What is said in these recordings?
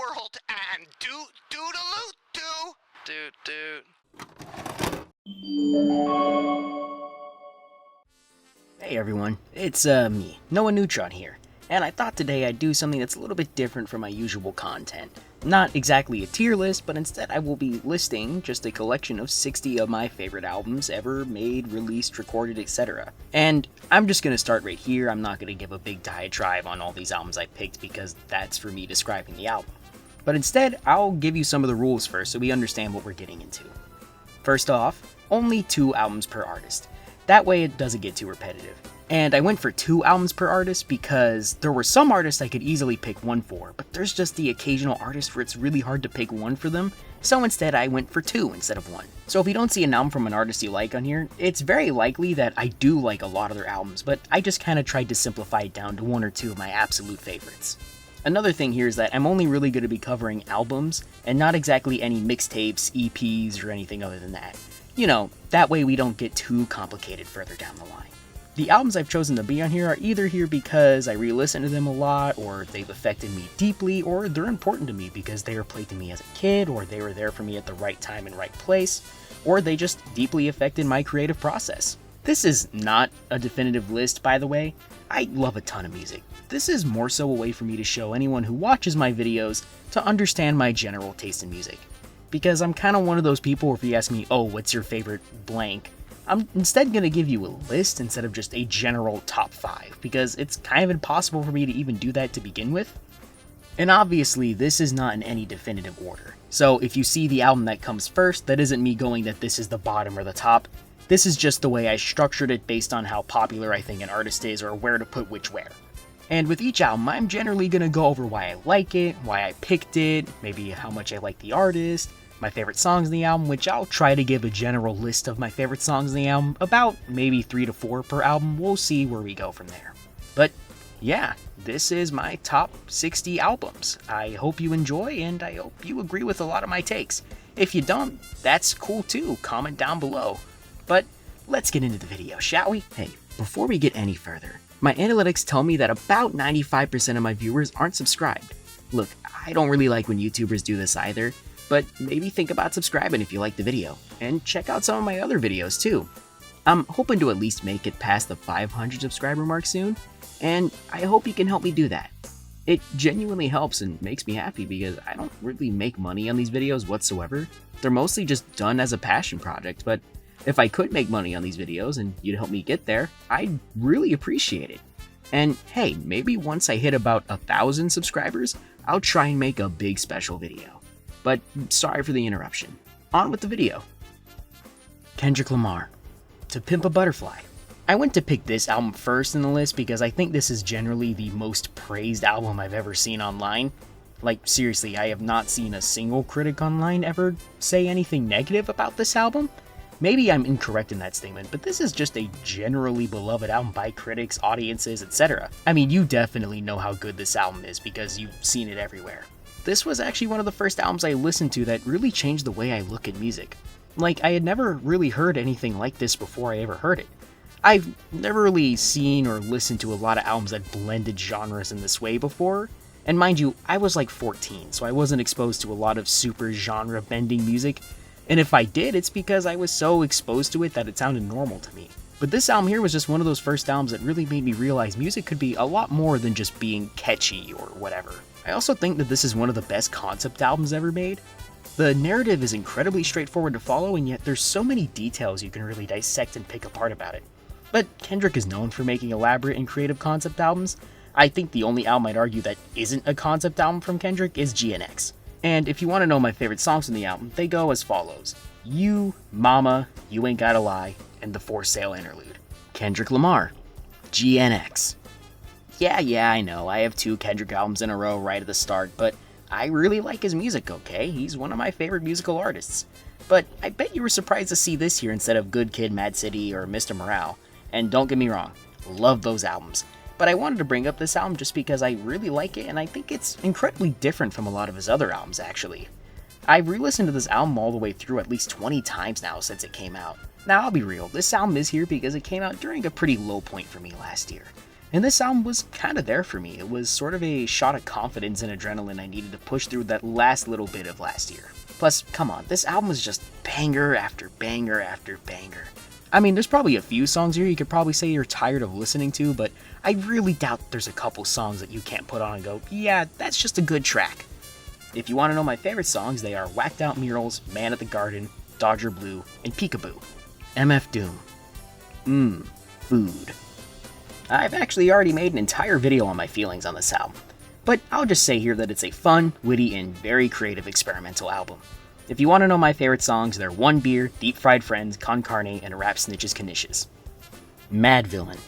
world and do-do-do-do. Hey everyone, it's me, Noah Neutron here, and I thought today I'd do something that's a little bit different from my usual content. Not exactly a tier list, but instead I will be listing just a collection of 60 of my favorite albums ever made, released, recorded, etc. And I'm just gonna start right here. I'm not gonna give a big diatribe on all these albums I picked because that's for me describing the album. But instead, I'll give you some of the rules first so we understand what we're getting into. First off, only 2 albums per artist. That way it doesn't get too repetitive. And I went for 2 albums per artist because there were some artists I could easily pick one for, but there's just the occasional artist where it's really hard to pick one for them, so instead I went for 2 instead of 1. So if you don't see an album from an artist you like on here, it's very likely that I do like a lot of their albums, but I just kinda tried to simplify it down to 1 or 2 of my absolute favorites. Another thing here is that I'm only really going to be covering albums, and not exactly any mixtapes, EPs, or anything other than that. You know, that way we don't get too complicated further down the line. The albums I've chosen to be on here are either here because I re-listen to them a lot, or they've affected me deeply, or they're important to me because they were played to me as a kid, or they were there for me at the right time and right place, or they just deeply affected my creative process. This is not a definitive list, by the way. I love a ton of music. This is more so a way for me to show anyone who watches my videos to understand my general taste in music. Because I'm kind of one of those people where if you ask me, oh, what's your favorite blank? I'm instead going to give you a list instead of just a general top 5, because it's kind of impossible for me to even do that to begin with. And obviously, this is not in any definitive order. So if you see the album that comes first, that isn't me going that this is the bottom or the top. This is just the way I structured it based on how popular I think an artist is or where to put which where. And with each album, I'm generally going to go over why I like it, why I picked it, maybe how much I like the artist, my favorite songs in the album, which I'll try to give a general list of my favorite songs in the album, about maybe 3 to 4 per album. We'll see where we go from there. But yeah, this is my top 60 albums. I hope you enjoy, and I hope you agree with a lot of my takes. If you don't, that's cool too. Comment down below. But let's get into the video, shall we? Hey, before we get any further, my analytics tell me that about 95% of my viewers aren't subscribed. Look, I don't really like when YouTubers do this either, but maybe think about subscribing if you like the video, and check out some of my other videos too. I'm hoping to at least make it past the 500 subscriber mark soon, and I hope you can help me do that. It genuinely helps and makes me happy because I don't really make money on these videos whatsoever. They're mostly just done as a passion project, but if I could make money on these videos and you'd help me get there, I'd really appreciate it. And hey, maybe once I hit about 1,000 subscribers, I'll try and make a big special video. But sorry for the interruption. On with the video. Kendrick Lamar, To Pimp a Butterfly. I went to pick this album first in the list because I think this is generally the most praised album I've ever seen online. Like, seriously, I have not seen a single critic online ever say anything negative about this album. Maybe I'm incorrect in that statement, but this is just a generally beloved album by critics, audiences, etc. I mean, you definitely know how good this album is because you've seen it everywhere. This was actually one of the first albums I listened to that really changed the way I look at music. Like, I had never really heard anything like this before I ever heard it. I've never really seen or listened to a lot of albums that blended genres in this way before. And mind you, I was like 14, so I wasn't exposed to a lot of super genre-bending music. And if I did, it's because I was so exposed to it that it sounded normal to me. But this album here was just one of those first albums that really made me realize music could be a lot more than just being catchy or whatever. I also think that this is one of the best concept albums ever made. The narrative is incredibly straightforward to follow, and yet there's so many details you can really dissect and pick apart about it. But Kendrick is known for making elaborate and creative concept albums. I think the only album I'd argue that isn't a concept album from Kendrick is GNX. And if you want to know my favorite songs in the album, they go as follows: You, Mama, You Ain't Gotta Lie, and the For Sale interlude. Kendrick Lamar, GNX. Yeah, I know, I have 2 Kendrick albums in a row right at the start, but I really like his music, okay? He's one of my favorite musical artists. But I bet you were surprised to see this here instead of Good Kid, Mad City, or Mr. Morale. And don't get me wrong, love those albums. But I wanted to bring up this album just because I really like it, and I think it's incredibly different from a lot of his other albums, actually. I've re-listened to this album all the way through at least 20 times now since it came out. Now, I'll be real, this album is here because it came out during a pretty low point for me last year. And this album was kind of there for me. It was sort of a shot of confidence and adrenaline I needed to push through that last little bit of last year. Plus, come on, this album is just banger after banger after banger. I mean, there's probably a few songs here you could probably say you're tired of listening to, but I really doubt there's a couple songs that you can't put on and go, yeah, that's just a good track. If you want to know my favorite songs, they are Whacked Out Murals, Man at the Garden, Dodger Blue, and Peekaboo. MF Doom. Food. I've actually already made an entire video on my feelings on this album, but I'll just say here that it's a fun, witty, and very creative experimental album. If you want to know my favorite songs, they're One Beer, Deep Fried Friends, Con Carne, and Rap Snitches Knishes. Mad Villain,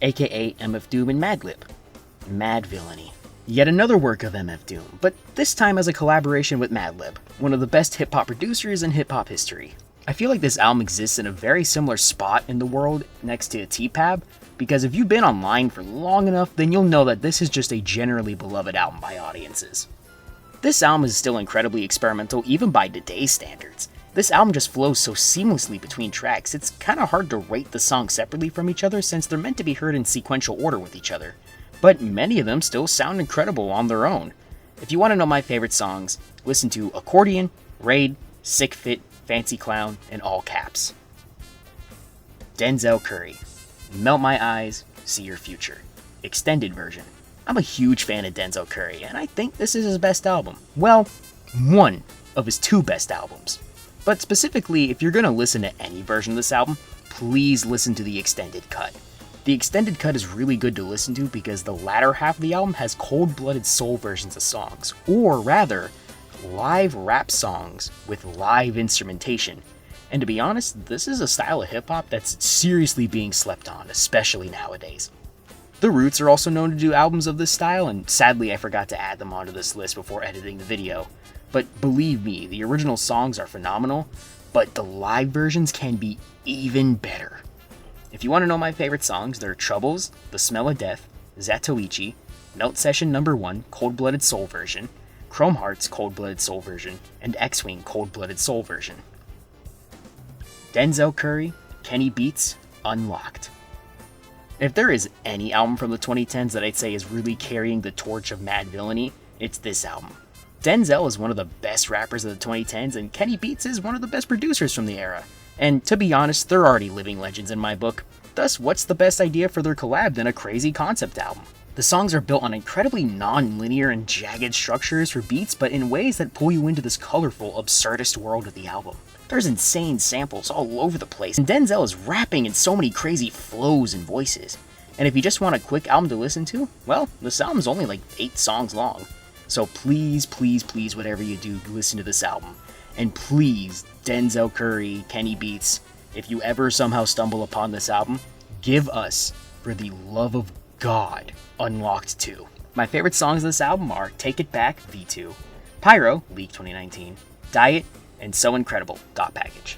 aka MF Doom and Madlib. Mad Villainy. Yet another work of MF Doom, but this time as a collaboration with Madlib, one of the best hip-hop producers in hip-hop history. I feel like this album exists in a very similar spot in the world next to T-Pab, because if you've been online for long enough, then you'll know that this is just a generally beloved album by audiences. This album is still incredibly experimental even by today's standards. This album just flows so seamlessly between tracks, it's kinda hard to rate the songs separately from each other since they're meant to be heard in sequential order with each other. But many of them still sound incredible on their own. If you want to know my favorite songs, listen to Accordion, Raid, Sick Fit, Fancy Clown, and All Caps. Denzel Curry, Melt My Eyes, See Your Future. Extended version. I'm a huge fan of Denzel Curry, and I think this is his best album. Well, one of his two best albums. But specifically, if you're going to listen to any version of this album, please listen to the extended cut. The extended cut is really good to listen to because the latter half of the album has cold-blooded soul versions of songs, or rather, live rap songs with live instrumentation. And to be honest, this is a style of hip-hop that's seriously being slept on, especially nowadays. The Roots are also known to do albums of this style, and sadly I forgot to add them onto this list before editing the video. But believe me, the original songs are phenomenal, but the live versions can be even better. If you want to know my favorite songs, they're Troubles, The Smell of Death, Zatoichi, Melt Session No. 1, Cold-Blooded Soul version, Chrome Hearts Cold-Blooded Soul version, and X-Wing Cold-Blooded Soul version. Denzel Curry, Kenny Beats, Unlocked. If there is any album from the 2010s that I'd say is really carrying the torch of Mad Villainy, it's this album. Denzel is one of the best rappers of the 2010s, and Kenny Beats is one of the best producers from the era. And to be honest, they're already living legends in my book. Thus, what's the best idea for their collab than a crazy concept album? The songs are built on incredibly non-linear and jagged structures for beats, but in ways that pull you into this colorful, absurdist world of the album. There's insane samples all over the place, and Denzel is rapping in so many crazy flows and voices. And if you just want a quick album to listen to, well, this album's only like 8 songs long. So please, please, please, whatever you do, listen to this album. And please, Denzel Curry, Kenny Beats, if you ever somehow stumble upon this album, give us, for the love of God, Unlocked 2. My favorite songs of this album are Take It Back, V2, Pyro, Leak 2019, Diet, and So Incredible, Dot Package.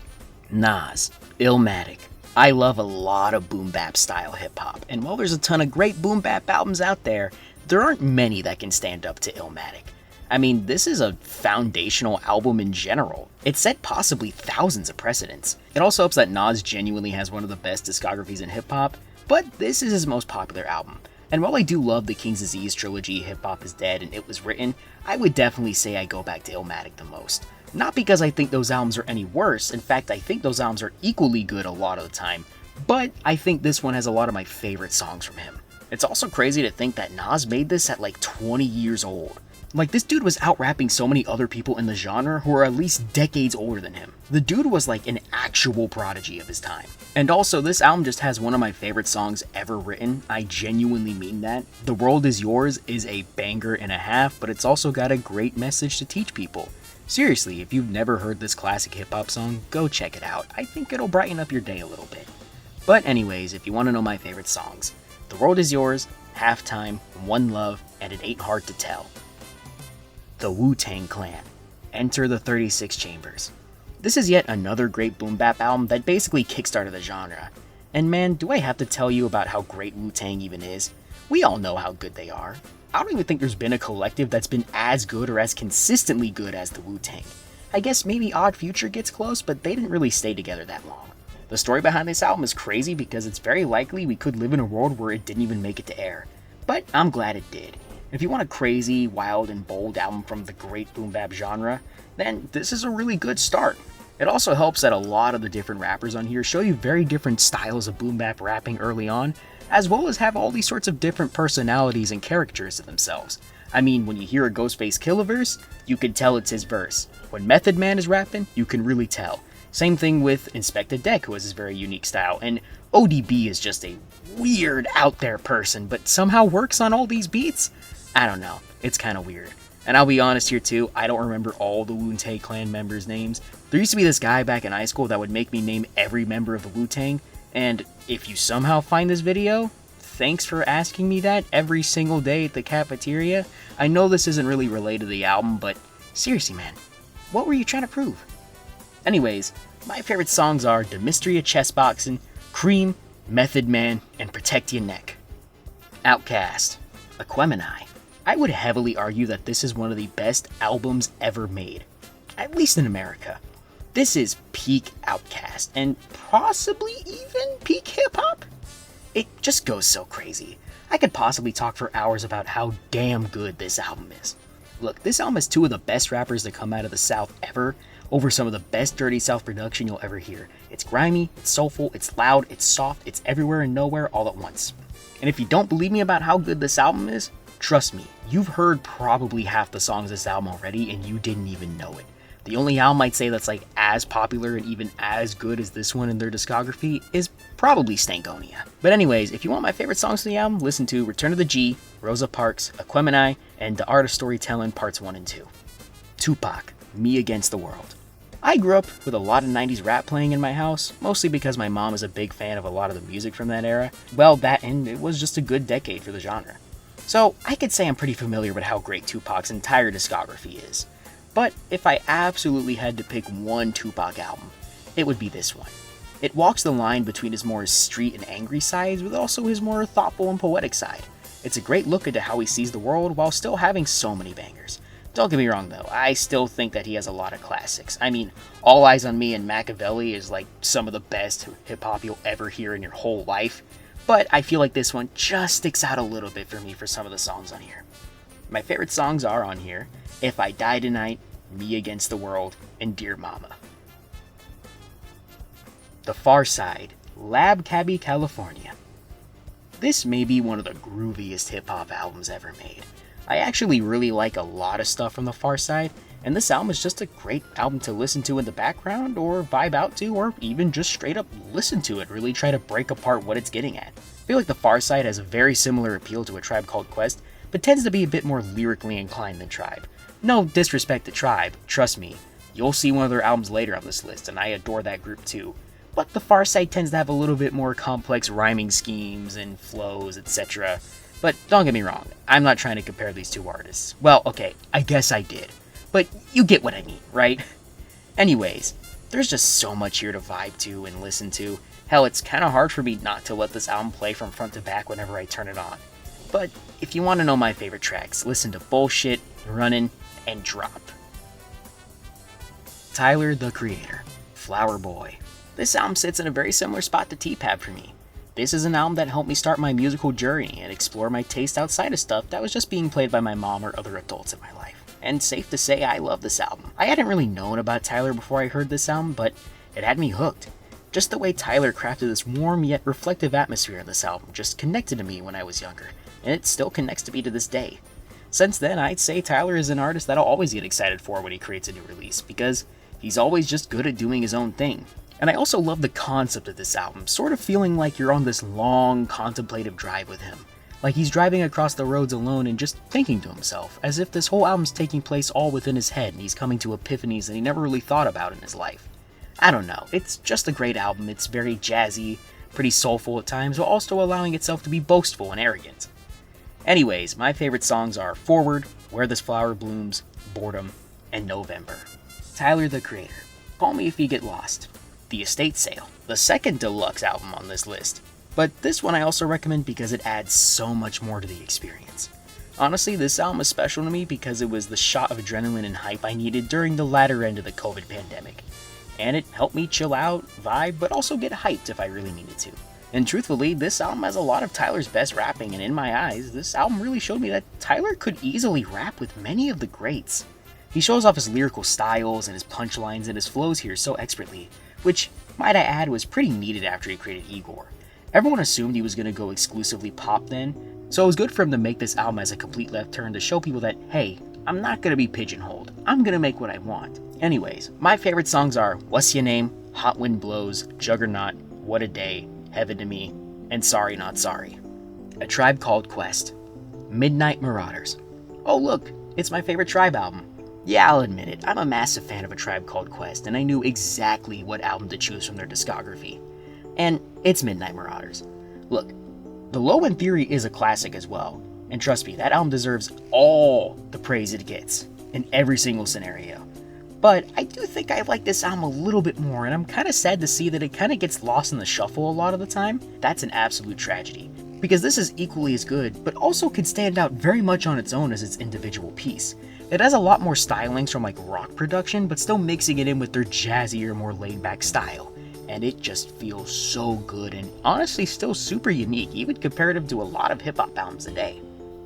Nas, Illmatic. I love a lot of boom bap style hip hop, and while there's a ton of great boom bap albums out there, there aren't many that can stand up to Illmatic. I mean, this is a foundational album in general. It set possibly thousands of precedents. It also helps that Nas genuinely has one of the best discographies in hip-hop, but this is his most popular album. And while I do love the King's Disease trilogy, Hip Hop is Dead, and It Was Written, I would definitely say I go back to Illmatic the most. Not because I think those albums are any worse, in fact I think those albums are equally good a lot of the time, but I think this one has a lot of my favorite songs from him. It's also crazy to think that Nas made this at like 20 years old. Like, this dude was out-rapping so many other people in the genre who are at least decades older than him. The dude was like an actual prodigy of his time. And also, this album just has one of my favorite songs ever written. I genuinely mean that. The World Is Yours is a banger and a half, but it's also got a great message to teach people. Seriously, if you've never heard this classic hip-hop song, go check it out. I think it'll brighten up your day a little bit. But anyways, if you want to know my favorite songs, The World Is Yours, Halftime, One Love, and It Ain't Hard to Tell. The Wu-Tang Clan, Enter the 36 Chambers. This is yet another great boom bap album that basically kickstarted the genre. And man, do I have to tell you about how great Wu-Tang even is? We all know how good they are. I don't even think there's been a collective that's been as good or as consistently good as the Wu-Tang. I guess maybe Odd Future gets close, but they didn't really stay together that long. The story behind this album is crazy because it's very likely we could live in a world where it didn't even make it to air. But I'm glad it did. If you want a crazy, wild, and bold album from the great boom bap genre, then this is a really good start. It also helps that a lot of the different rappers on here show you very different styles of boom bap rapping early on, as well as have all these sorts of different personalities and characters to themselves. I mean, when you hear a Ghostface Killah verse, you can tell it's his verse. When Method Man is rapping, you can really tell. Same thing with Inspectah Deck, who has his very unique style, and ODB is just a weird, out there person, but somehow works on all these beats? I don't know, it's kinda weird. And I'll be honest here too, I don't remember all the Wu-tang Clan members' names. There used to be this guy back in high school that would make me name every member of the Wu-Tang, and if you somehow find this video, thanks for asking me that every single day at the cafeteria. I know this isn't really related to the album, but seriously man, what were you trying to prove? Anyways, my favorite songs are The Mystery of Chess Boxing, Cream, Method Man, and Protect Your Neck. Outkast, Aquemini. I would heavily argue that this is one of the best albums ever made, at least in America. This is peak Outkast, and possibly even peak hip-hop? It just goes so crazy. I could possibly talk for hours about how damn good this album is. Look, this album has two of the best rappers to come out of the South ever, over some of the best Dirty South production you'll ever hear. It's grimy, it's soulful, it's loud, it's soft, it's everywhere and nowhere all at once. And if you don't believe me about how good this album is, trust me, you've heard probably half the songs of this album already and you didn't even know it. The only album I'd say that's like as popular and even as good as this one in their discography is probably Stankonia. But anyways, if you want my favorite songs from the album, listen to Return of the G, Rosa Parks, Aquemini, and The Art of Storytelling Parts 1 and 2. Tupac, Me Against the World. I grew up with a lot of 90s rap playing in my house, mostly because my mom is a big fan of a lot of the music from that era. Well, that and it was just a good decade for the genre. So I could say I'm pretty familiar with how great Tupac's entire discography is. But if I absolutely had to pick one Tupac album, it would be this one. It walks the line between his more street and angry sides with also his more thoughtful and poetic side. It's a great look into how he sees the world while still having so many bangers. Don't get me wrong though, I still think that he has a lot of classics. I mean, All Eyes on Me and Machiavelli is like some of the best hip-hop you'll ever hear in your whole life, but I feel like this one just sticks out a little bit for me for some of the songs on here. My favorite songs are on here, If I Die Tonight, Me Against the World, and Dear Mama. The Far Side, Lab Cabby, California. This may be one of the grooviest hip-hop albums ever made. I actually really like a lot of stuff from The Far Side, and this album is just a great album to listen to in the background, or vibe out to, or even just straight up listen to it, really try to break apart what it's getting at. I feel like The Far Side has a very similar appeal to A Tribe Called Quest, but tends to be a bit more lyrically inclined than Tribe. No disrespect to Tribe, trust me, you'll see one of their albums later on this list, and I adore that group too. But The Far Side tends to have a little bit more complex rhyming schemes and flows, etc. But don't get me wrong, I'm not trying to compare these two artists. Well, okay, I guess I did. But you get what I mean, right? Anyways, there's just so much here to vibe to and listen to. Hell, it's kinda hard for me not to let this album play from front to back whenever I turn it on. But if you want to know my favorite tracks, listen to Bullshit, Runnin', and Drop. Tyler, the Creator, Flower Boy. This album sits in a very similar spot to T-Pab for me. This is an album that helped me start my musical journey and explore my taste outside of stuff that was just being played by my mom or other adults in my life. And safe to say, I love this album. I hadn't really known about Tyler before I heard this album, but it had me hooked. Just the way Tyler crafted this warm yet reflective atmosphere in this album just connected to me when I was younger, and it still connects to me to this day. Since then, I'd say Tyler is an artist that I'll always get excited for when he creates a new release, because he's always just good at doing his own thing. And I also love the concept of this album, sort of feeling like you're on this long, contemplative drive with him. Like he's driving across the roads alone and just thinking to himself, as if this whole album's taking place all within his head and he's coming to epiphanies that he never really thought about in his life. I don't know, it's just a great album. It's very jazzy, pretty soulful at times, while also allowing itself to be boastful and arrogant. Anyways, my favorite songs are Forward, Where This Flower Blooms, Boredom, and November. Tyler, the Creator, Call Me If You Get Lost. The Estate Sale, the second deluxe album on this list. But this one I also recommend because it adds so much more to the experience. Honestly, this album is special to me because it was the shot of adrenaline and hype I needed during the latter end of the COVID pandemic. and it helped me chill out, vibe, but also get hyped if I really needed to. And truthfully, this album has a lot of Tyler's best rapping, and in my eyes, this album really showed me that Tyler could easily rap with many of the greats. He shows off his lyrical styles and his punchlines and his flows here so expertly, which, might I add, was pretty needed after he created Igor. Everyone assumed he was going to go exclusively pop then, so it was good for him to make this album as a complete left turn to show people that, hey, I'm not going to be pigeonholed, I'm going to make what I want. Anyways, my favorite songs are What's Your Name, Hot Wind Blows, Juggernaut, What a Day, Heaven to Me, and Sorry Not Sorry. A Tribe Called Quest, Midnight Marauders. Oh look, it's my favorite Tribe album. Yeah, I'll admit it, I'm a massive fan of A Tribe Called Quest, and I knew exactly what album to choose from their discography. And it's Midnight Marauders. Look, The Low End Theory is a classic as well, and trust me, that album deserves all the praise it gets, in every single scenario. But I do think I like this album a little bit more, and I'm kind of sad to see that it kind of gets lost in the shuffle a lot of the time. That's an absolute tragedy, because this is equally as good, but also could stand out very much on its own as its individual piece. It has a lot more stylings from like rock production, but still mixing it in with their jazzier, more laid-back style. And it just feels so good and honestly still super unique, even comparative to a lot of hip-hop albums today.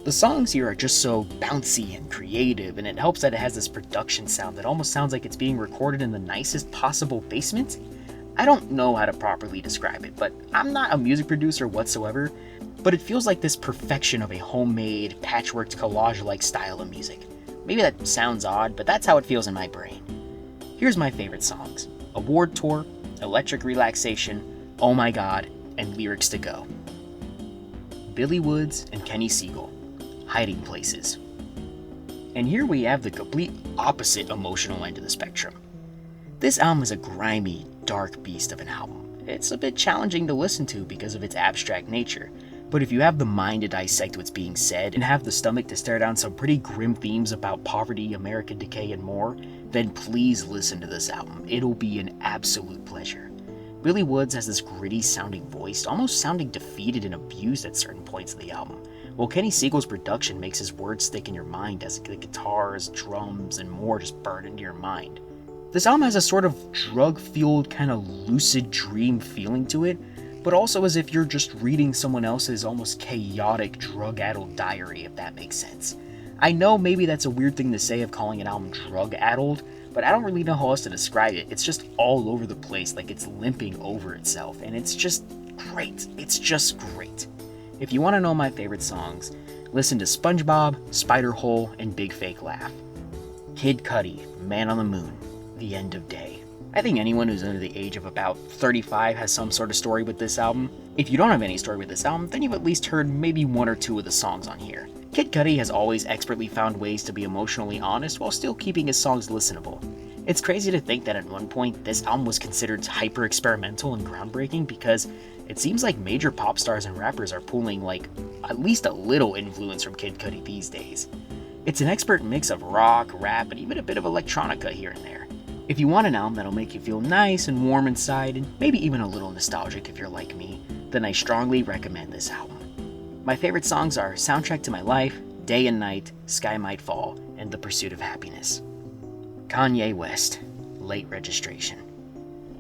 The songs here are just so bouncy and creative, and it helps that it has this production sound that almost sounds like it's being recorded in the nicest possible basement. I don't know how to properly describe it, but I'm not a music producer whatsoever, but it feels like this perfection of a homemade, patchworked collage-like style of music. Maybe that sounds odd, but that's how it feels in my brain. Here's my favorite songs: Award Tour, Electric Relaxation, Oh My God, and Lyrics to Go. Billy Woods and Kenny Siegel, Hiding Places. And here we have the complete opposite emotional end of the spectrum. This album is a grimy, dark beast of an album. It's a bit challenging to listen to because of its abstract nature, but if you have the mind to dissect what's being said and have the stomach to stare down some pretty grim themes about poverty, American decay, and more, then please listen to this album. It'll be an absolute pleasure. Billy Woods has this gritty sounding voice, almost sounding defeated and abused at certain points of the album, while Kenny Siegel's production makes his words stick in your mind as the guitars, drums, and more just burn into your mind. This album has a sort of drug-fueled, kind of lucid dream feeling to it, but also as if you're just reading someone else's almost chaotic, drug-addled diary, if that makes sense. I know maybe that's a weird thing to say of calling an album drug-addled, but I don't really know how else to describe it. It's just all over the place, like it's limping over itself, and it's just great. It's just great. If you want to know my favorite songs, listen to SpongeBob, Spiderhole, and Big Fake Laugh. Kid Cudi, Man on the Moon, The End of Day. I think anyone who's under the age of about 35 has some sort of story with this album. If you don't have any story with this album, then you've at least heard maybe one or two of the songs on here. Kid Cudi has always expertly found ways to be emotionally honest while still keeping his songs listenable. It's crazy to think that at one point this album was considered hyper-experimental and groundbreaking because it seems like major pop stars and rappers are pulling like at least a little influence from Kid Cudi these days. It's an expert mix of rock, rap, and even a bit of electronica here and there. If you want an album that'll make you feel nice and warm inside, and maybe even a little nostalgic if you're like me, then I strongly recommend this album. My favorite songs are Soundtrack to My Life, Day and Night, Sky Might Fall, and The Pursuit of Happiness. Kanye West, Late Registration.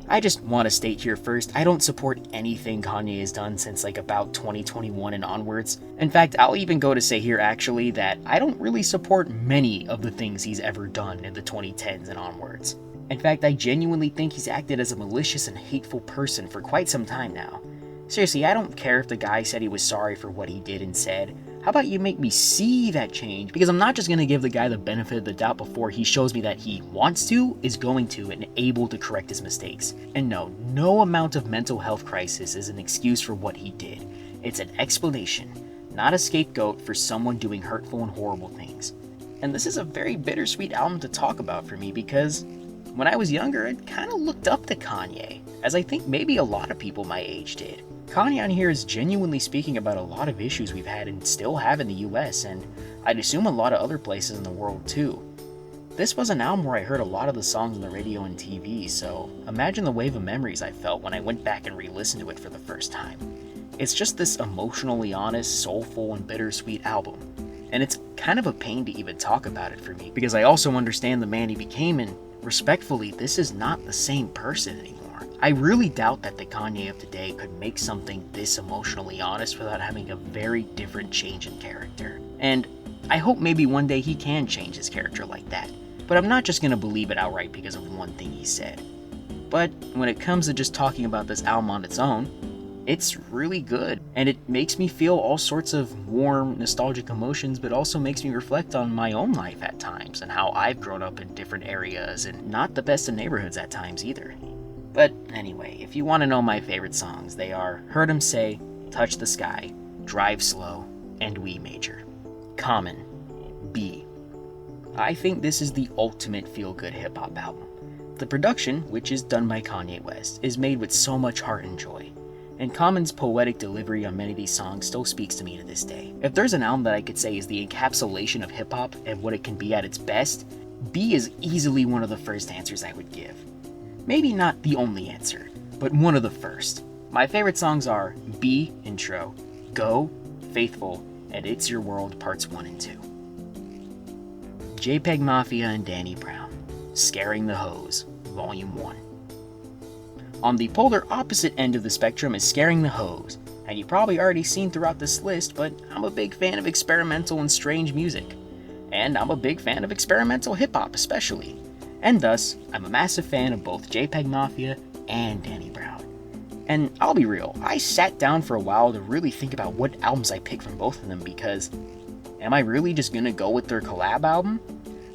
I just want to state here first, I don't support anything Kanye has done since like about 2021 and onwards. In fact, I'll even go to say here actually that I don't really support many of the things he's ever done in the 2010s and onwards. In fact, I genuinely think he's acted as a malicious and hateful person for quite some time now. Seriously, I don't care if the guy said he was sorry for what he did and said. How about you make me see that change? Because I'm not just going to give the guy the benefit of the doubt before he shows me that he wants to, is going to, and able to correct his mistakes. And no amount of mental health crisis is an excuse for what he did. It's an explanation, not a scapegoat for someone doing hurtful and horrible things. And this is a very bittersweet album to talk about for me because when I was younger, I kind of looked up to Kanye, as I think maybe a lot of people my age did. Kanye on here is genuinely speaking about a lot of issues we've had and still have in the US, and I'd assume a lot of other places in the world too. This was an album where I heard a lot of the songs on the radio and TV, so imagine the wave of memories I felt when I went back and re-listened to it for the first time. It's just this emotionally honest, soulful, and bittersweet album. And it's kind of a pain to even talk about it for me, because I also understand the man he became and respectfully, this is not the same person anymore. I really doubt that the Kanye of today could make something this emotionally honest without having a very different change in character. And I hope maybe one day he can change his character like that. But I'm not just gonna believe it outright because of one thing he said. But when it comes to just talking about this album on its own, it's really good, and it makes me feel all sorts of warm, nostalgic emotions, but also makes me reflect on my own life at times and how I've grown up in different areas and not the best of neighborhoods at times either. But anyway, if you want to know my favorite songs, they are Heard 'Em Say, Touch the Sky, Drive Slow, and We Major. Common, B. I think this is the ultimate feel-good hip-hop album. The production, which is done by Kanye West, is made with so much heart and joy. And Common's poetic delivery on many of these songs still speaks to me to this day. If there's an album that I could say is the encapsulation of hip-hop and what it can be at its best, B is easily one of the first answers I would give. Maybe not the only answer, but one of the first. My favorite songs are B, Intro, Go, Faithful, and It's Your World Parts 1 and 2. JPEG Mafia and Danny Brown, Scaring the Hoes, Volume 1. On the polar opposite end of the spectrum is Scaring the Hoes, and you've probably already seen throughout this list, but I'm a big fan of experimental and strange music. And I'm a big fan of experimental hip-hop especially. And thus, I'm a massive fan of both JPEG Mafia and Danny Brown. And I'll be real, I sat down for a while to really think about what albums I pick from both of them because am I really just gonna go with their collab album?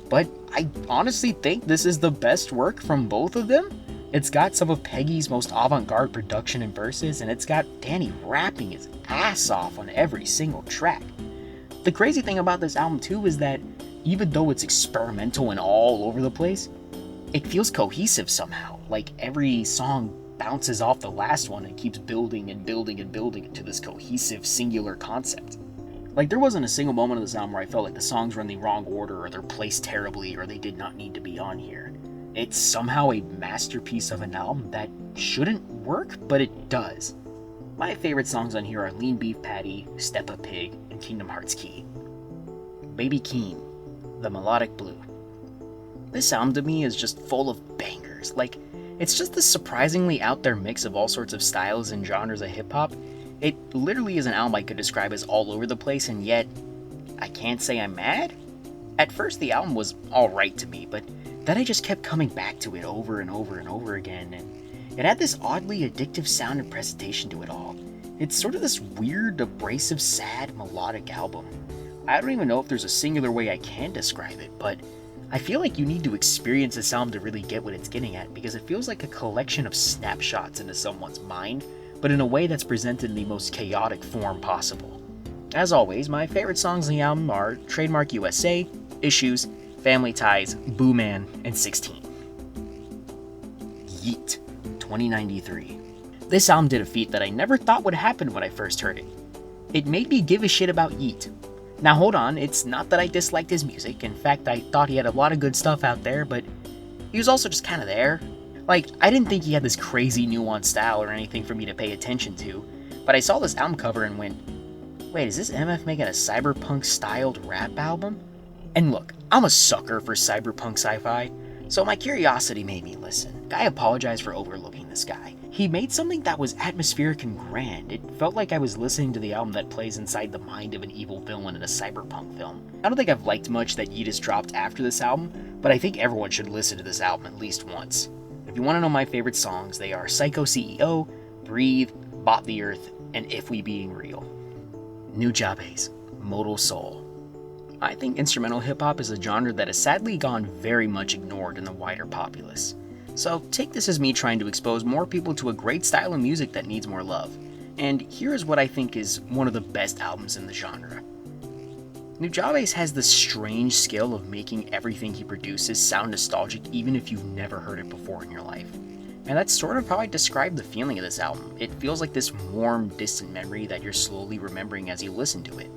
But I honestly think this is the best work from both of them. It's got some of Peggy's most avant-garde production and verses, and it's got Danny rapping his ass off on every single track. The crazy thing about this album too is that even though it's experimental and all over the place, it feels cohesive somehow, like every song bounces off the last one and keeps building and building and building into this cohesive, singular concept. Like, there wasn't a single moment of this album where I felt like the songs were in the wrong order, or they're placed terribly, or they did not need to be on here. It's somehow a masterpiece of an album that shouldn't work, but it does. My favorite songs on here are Lean Beef Patty, Step Up Pig, and Kingdom Hearts Key. Baby Keem, The Melodic Blue. This album to me is just full of bangers. Like, it's just this surprisingly out there mix of all sorts of styles and genres of hip-hop. It literally is an album I could describe as all over the place, and yet I can't say I'm mad. At first the album was alright to me, but then I just kept coming back to it over and over and over again, and it had this oddly addictive sound and presentation to it all. It's sort of this weird, abrasive, sad, melodic album. I don't even know if there's a singular way I can describe it, but I feel like you need to experience this album to really get what it's getting at, because it feels like a collection of snapshots into someone's mind, but in a way that's presented in the most chaotic form possible. As always, my favorite songs on the album are Trademark USA, Issues, Family Ties, Boo Man, and 16. Yeet, 2093. This album did a feat that I never thought would happen when I first heard it. It made me give a shit about Yeet. Now hold on, it's not that I disliked his music. In fact, I thought he had a lot of good stuff out there, but he was also just kind of there. Like, I didn't think he had this crazy nuanced style or anything for me to pay attention to, but I saw this album cover and went, wait, is this MF making a cyberpunk-styled rap album? And look, I'm a sucker for cyberpunk sci-fi, so my curiosity made me listen. I apologize for overlooking this guy. He made something that was atmospheric and grand. It felt like I was listening to the album that plays inside the mind of an evil villain in a cyberpunk film. I don't think I've liked much that Yeet has dropped after this album, but I think everyone should listen to this album at least once. If you want to know my favorite songs, they are Psycho CEO, Breathe, Bought the Earth, and If We Being Real. Nujabes, Modal Soul. I think instrumental hip-hop is a genre that has sadly gone very much ignored in the wider populace. So take this as me trying to expose more people to a great style of music that needs more love. And here is what I think is one of the best albums in the genre. Nujabes has the strange skill of making everything he produces sound nostalgic even if you've never heard it before in your life. And that's sort of how I describe the feeling of this album. It feels like this warm, distant memory that you're slowly remembering as you listen to it.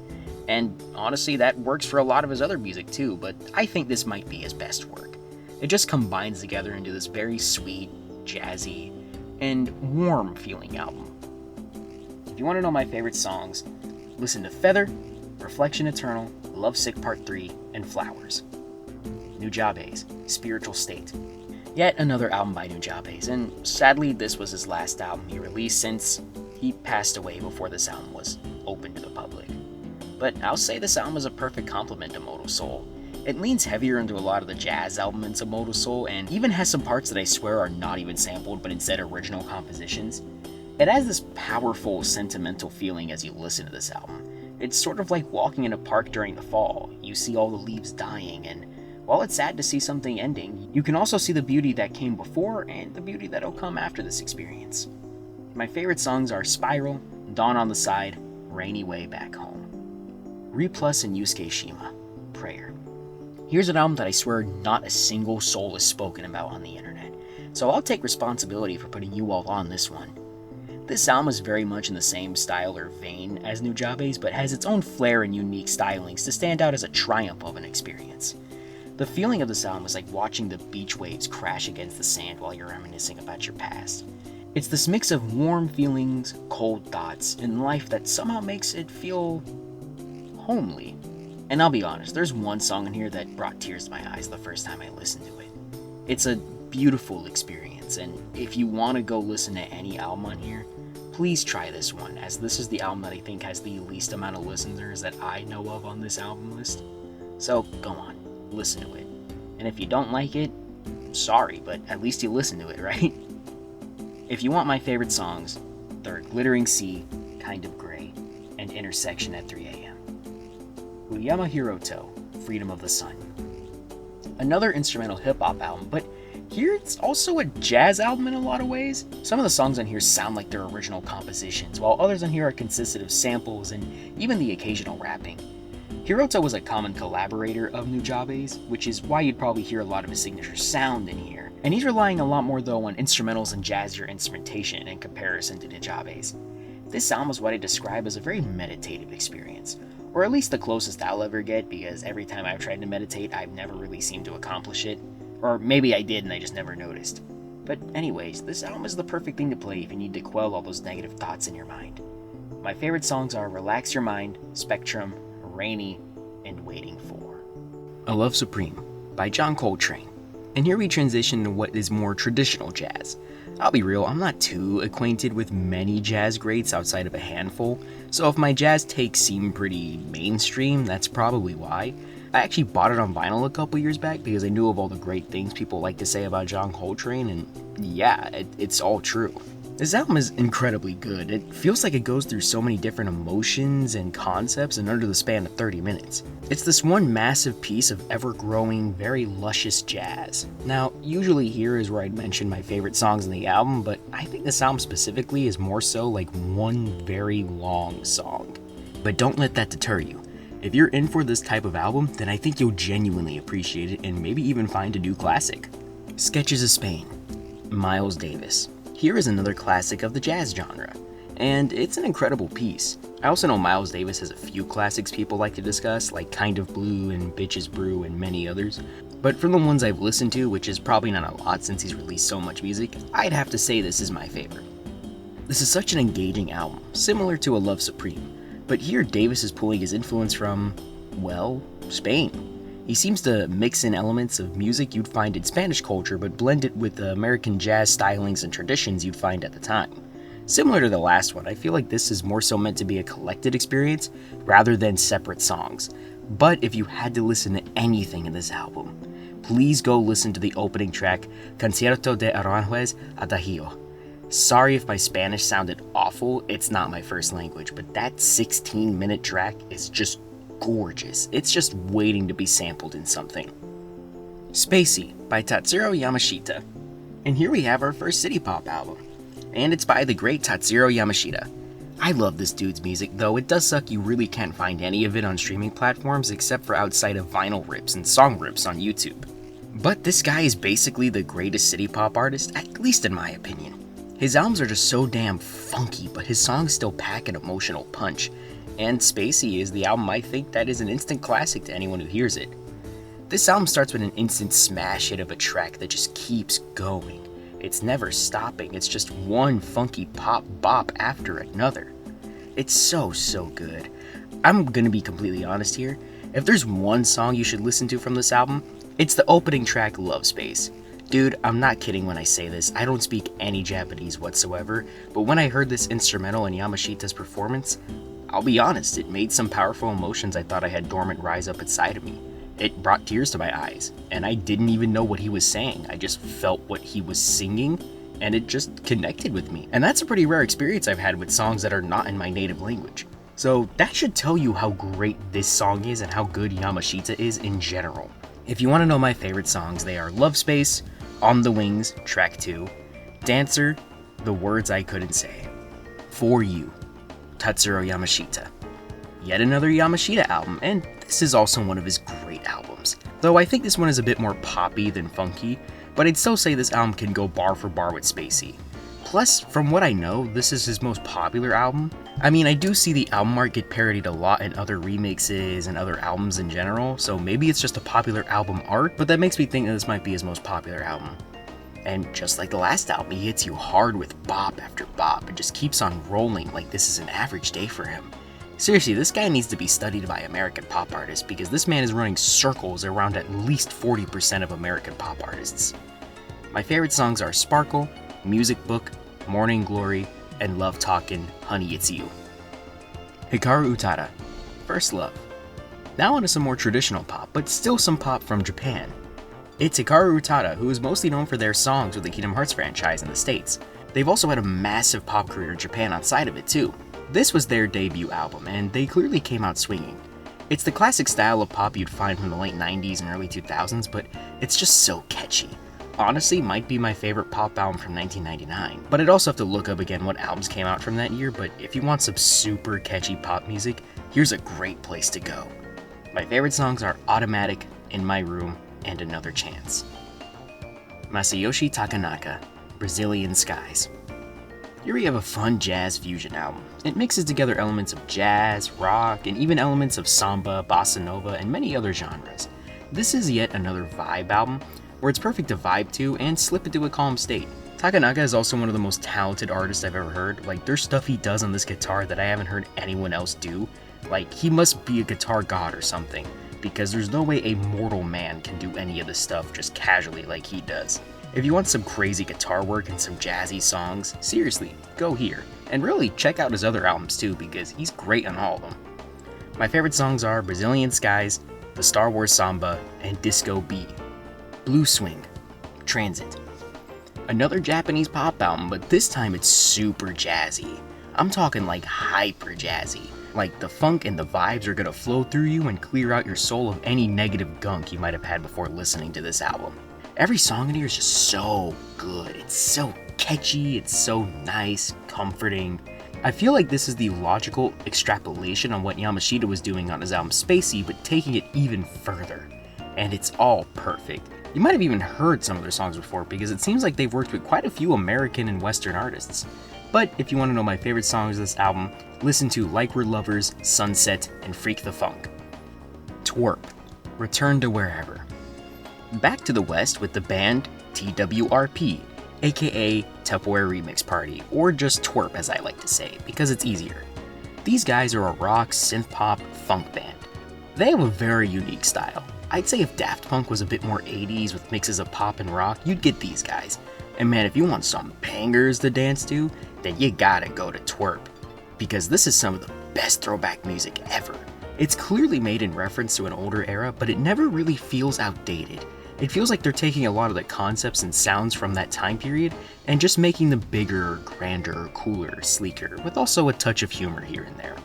And honestly, that works for a lot of his other music too, but I think this might be his best work. It just combines together into this very sweet, jazzy, and warm feeling album. If you want to know my favorite songs, listen to Feather, Reflection Eternal, Lovesick Part 3, and Flowers. Nujabes, Spiritual State, Yet another album by Nujabes, and sadly this was his last album he released since he passed away before this album was open to the public. But I'll say this album is a perfect complement to Modal Soul. It leans heavier into a lot of the jazz elements of Modal Soul, and even has some parts that I swear are not even sampled but instead original compositions. It has this powerful, sentimental feeling as you listen to this album. It's sort of like walking in a park during the fall. You see all the leaves dying, and while it's sad to see something ending, you can also see the beauty that came before and the beauty that'll come after this experience. My favorite songs are Spiral, Dawn on the Side, Rainy Way Back Home, Replus and Yusuke Shima, Prayer. Here's an album that I swear not a single soul is spoken about on the internet, so I'll take responsibility for putting you all on this one. This album is very much in the same style or vein as Nujabes, but has its own flair and unique stylings to stand out as a triumph of an experience. The feeling of this album is like watching the beach waves crash against the sand while you're reminiscing about your past. It's this mix of warm feelings, cold thoughts, and life that somehow makes it feel homely. And I'll be honest, there's one song in here that brought tears to my eyes the first time I listened to it. It's a beautiful experience, and if you want to go listen to any album on here, please try this one, as this is the album that I think has the least amount of listeners that I know of on this album list. So go on, listen to it. And if you don't like it, sorry, but at least you listen to it, right? If you want my favorite songs, they're Glittering Sea, Kind of Gray, and Intersection at 3 a.m. Uyama Hiroto, Freedom of the Sun. Another instrumental hip-hop album, but here it's also a jazz album in a lot of ways. Some of the songs on here sound like their original compositions, while others on here are consisted of samples and even the occasional rapping. Hiroto was a common collaborator of Nujabes, which is why you'd probably hear a lot of his signature sound in here. And he's relying a lot more though on instrumentals and jazzier instrumentation in comparison to Nujabes. This album is what I describe as a very meditative experience, or at least the closest I'll ever get, because every time I've tried to meditate, I've never really seemed to accomplish it. Or maybe I did and I just never noticed. But anyways, this album is the perfect thing to play if you need to quell all those negative thoughts in your mind. My favorite songs are Relax Your Mind, Spectrum, Rainy, and Waiting For. A Love Supreme by John Coltrane. And here we transition to what is more traditional jazz. I'll be real, I'm not too acquainted with many jazz greats outside of a handful, so if my jazz takes seem pretty mainstream, that's probably why. I actually bought it on vinyl a couple years back because I knew of all the great things people like to say about John Coltrane, and yeah, it's all true. This album is incredibly good. It feels like it goes through so many different emotions and concepts in under the span of 30 minutes. It's this one massive piece of ever-growing, very luscious jazz. Now, usually here is where I'd mention my favorite songs in the album, but I think this album specifically is more so like one very long song. But don't let that deter you. If you're in for this type of album, then I think you'll genuinely appreciate it and maybe even find a new classic. Sketches of Spain, Miles Davis. Here is another classic of the jazz genre, and it's an incredible piece. I also know Miles Davis has a few classics people like to discuss, like Kind of Blue and Bitches Brew and many others, but from the ones I've listened to, which is probably not a lot since he's released so much music, I'd have to say this is my favorite. This is such an engaging album, similar to A Love Supreme, but here Davis is pulling his influence from, well, Spain. He seems to mix in elements of music you'd find in Spanish culture, but blend it with the American jazz stylings and traditions you'd find at the time. Similar to the last one, I feel like this is more so meant to be a collected experience rather than separate songs. But if you had to listen to anything in this album, please go listen to the opening track, Concierto de Aranjuez Adagio. Sorry if my Spanish sounded awful, it's not my first language, but that 16-minute track is just gorgeous. It's just waiting to be sampled in something. Spacey by Tatsuro Yamashita. And here we have our first city pop album. And it's by the great Tatsuro Yamashita. I love this dude's music, though it does suck you really can't find any of it on streaming platforms except for outside of vinyl rips and song rips on YouTube. But this guy is basically the greatest city pop artist, at least in my opinion. His albums are just so damn funky, but his songs still pack an emotional punch. And Spacey is the album I think that is an instant classic to anyone who hears it. This album starts with an instant smash hit of a track that just keeps going. It's never stopping, it's just one funky pop bop after another. It's so good. I'm gonna be completely honest here. If there's one song you should listen to from this album, it's the opening track, Love Space. Dude, I'm not kidding when I say this, I don't speak any Japanese whatsoever, but when I heard this instrumental in Yamashita's performance, I'll be honest, it made some powerful emotions I thought I had dormant rise up inside of me. It brought tears to my eyes, and I didn't even know what he was saying, I just felt what he was singing, and it just connected with me. And that's a pretty rare experience I've had with songs that are not in my native language. So that should tell you how great this song is and how good Yamashita is in general. If you want to know my favorite songs, they are Love Space, On the Wings, Track 2, Dancer, The Words I Couldn't Say, For You, Tatsuro Yamashita. Yet another Yamashita album, and this is also one of his great albums. Though I think this one is a bit more poppy than funky, but I'd still say this album can go bar for bar with Spacey. Plus, from what I know, this is his most popular album. I mean, I do see the album art get parodied a lot in other remixes and other albums in general, so maybe it's just a popular album art, but that makes me think that this might be his most popular album. And just like the last album, he hits you hard with bop after bop and just keeps on rolling like this is an average day for him. Seriously, this guy needs to be studied by American pop artists because this man is running circles around at least 40% of American pop artists. My favorite songs are Sparkle, Music Book, Morning Glory, and Love Talkin', Honey It's You. Hikaru Utada, First Love. Now onto some more traditional pop, but still some pop from Japan. It's Hikaru Utada, who is mostly known for their songs with the Kingdom Hearts franchise in the States. They've also had a massive pop career in Japan outside of it too. This was their debut album, and they clearly came out swinging. It's the classic style of pop you'd find from the late 90s and early 2000s, but it's just so catchy. Honestly, might be my favorite pop album from 1999, but I'd also have to look up again what albums came out from that year, but if you want some super catchy pop music, here's a great place to go. My favorite songs are Automatic, In My Room, and Another Chance. Masayoshi Takanaka, Brazilian Skies. Here we have a fun jazz fusion album. It mixes together elements of jazz, rock, and even elements of samba, bossa nova, and many other genres. This is yet another vibe album, where it's perfect to vibe to and slip into a calm state. Takanaka is also one of the most talented artists I've ever heard. Like, there's stuff he does on this guitar that I haven't heard anyone else do. Like, he must be a guitar god or something, because there's no way a mortal man can do any of this stuff just casually like he does. If you want some crazy guitar work and some jazzy songs, seriously, go here. And really, check out his other albums too, because he's great on all of them. My favorite songs are Brazilian Skies, The Star Wars Samba, and Disco B. Blue Swing, Transit. Another Japanese pop album, but this time it's super jazzy. I'm talking like hyper jazzy. Like, the funk and the vibes are gonna flow through you and clear out your soul of any negative gunk you might have had before listening to this album. Every song in here is just so good. It's so catchy, it's so nice, comforting. I feel like this is the logical extrapolation on what Yamashita was doing on his album Spacey, but taking it even further. And it's all perfect. You might have even heard some of their songs before, because it seems like they've worked with quite a few American and Western artists. But if you want to know my favorite songs of this album, listen to Like We're Lovers, Sunset, and Freak the Funk. Twerp, Return to Wherever. Back to the West with the band TWRP, aka Tupperware Remix Party, or just Twerp as I like to say, because it's easier. These guys are a rock, synth-pop, funk band. They have a very unique style. I'd say if Daft Punk was a bit more 80s with mixes of pop and rock, you'd get these guys. And man, if you want some bangers to dance to, then you gotta go to Twerp, because this is some of the best throwback music ever. It's clearly made in reference to an older era, but it never really feels outdated. It feels like they're taking a lot of the concepts and sounds from that time period and just making them bigger, grander, cooler, sleeker, with also a touch of humor here and there.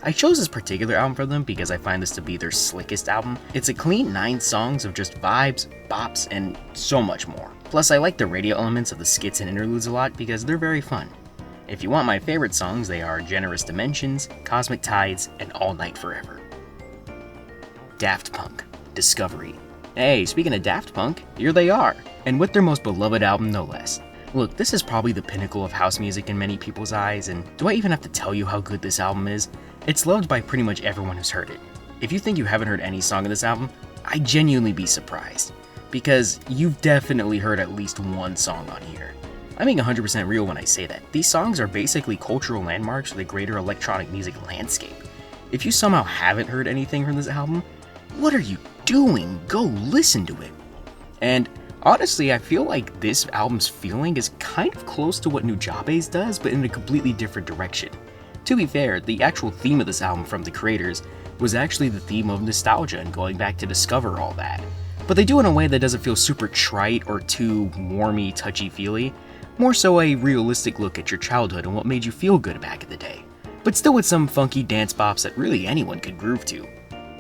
I chose this particular album for them because I find this to be their slickest album. It's a clean 9 songs of just vibes, bops, and so much more. Plus, I like the radio elements of the skits and interludes a lot because they're very fun. If you want my favorite songs, they are Generous Dimensions, Cosmic Tides, and All Night Forever. Daft Punk, Discovery. Hey, speaking of Daft Punk, here they are, and with their most beloved album no less. Look, this is probably the pinnacle of house music in many people's eyes, and do I even have to tell you how good this album is? It's loved by pretty much everyone who's heard it. If you think you haven't heard any song of this album, I'd genuinely be surprised, because you've definitely heard at least one song on here. I'm being 100% real when I say that. These songs are basically cultural landmarks for the greater electronic music landscape. If you somehow haven't heard anything from this album, what are you doing? Go listen to it. And Honestly, I feel like this album's feeling is kind of close to what Nujabe's does, but in a completely different direction. To be fair, the actual theme of this album from the creators was actually the theme of nostalgia and going back to discover all that. But they do it in a way that doesn't feel super trite or too warmy, touchy-feely, more so a realistic look at your childhood and what made you feel good back in the day, but still with some funky dance bops that really anyone could groove to.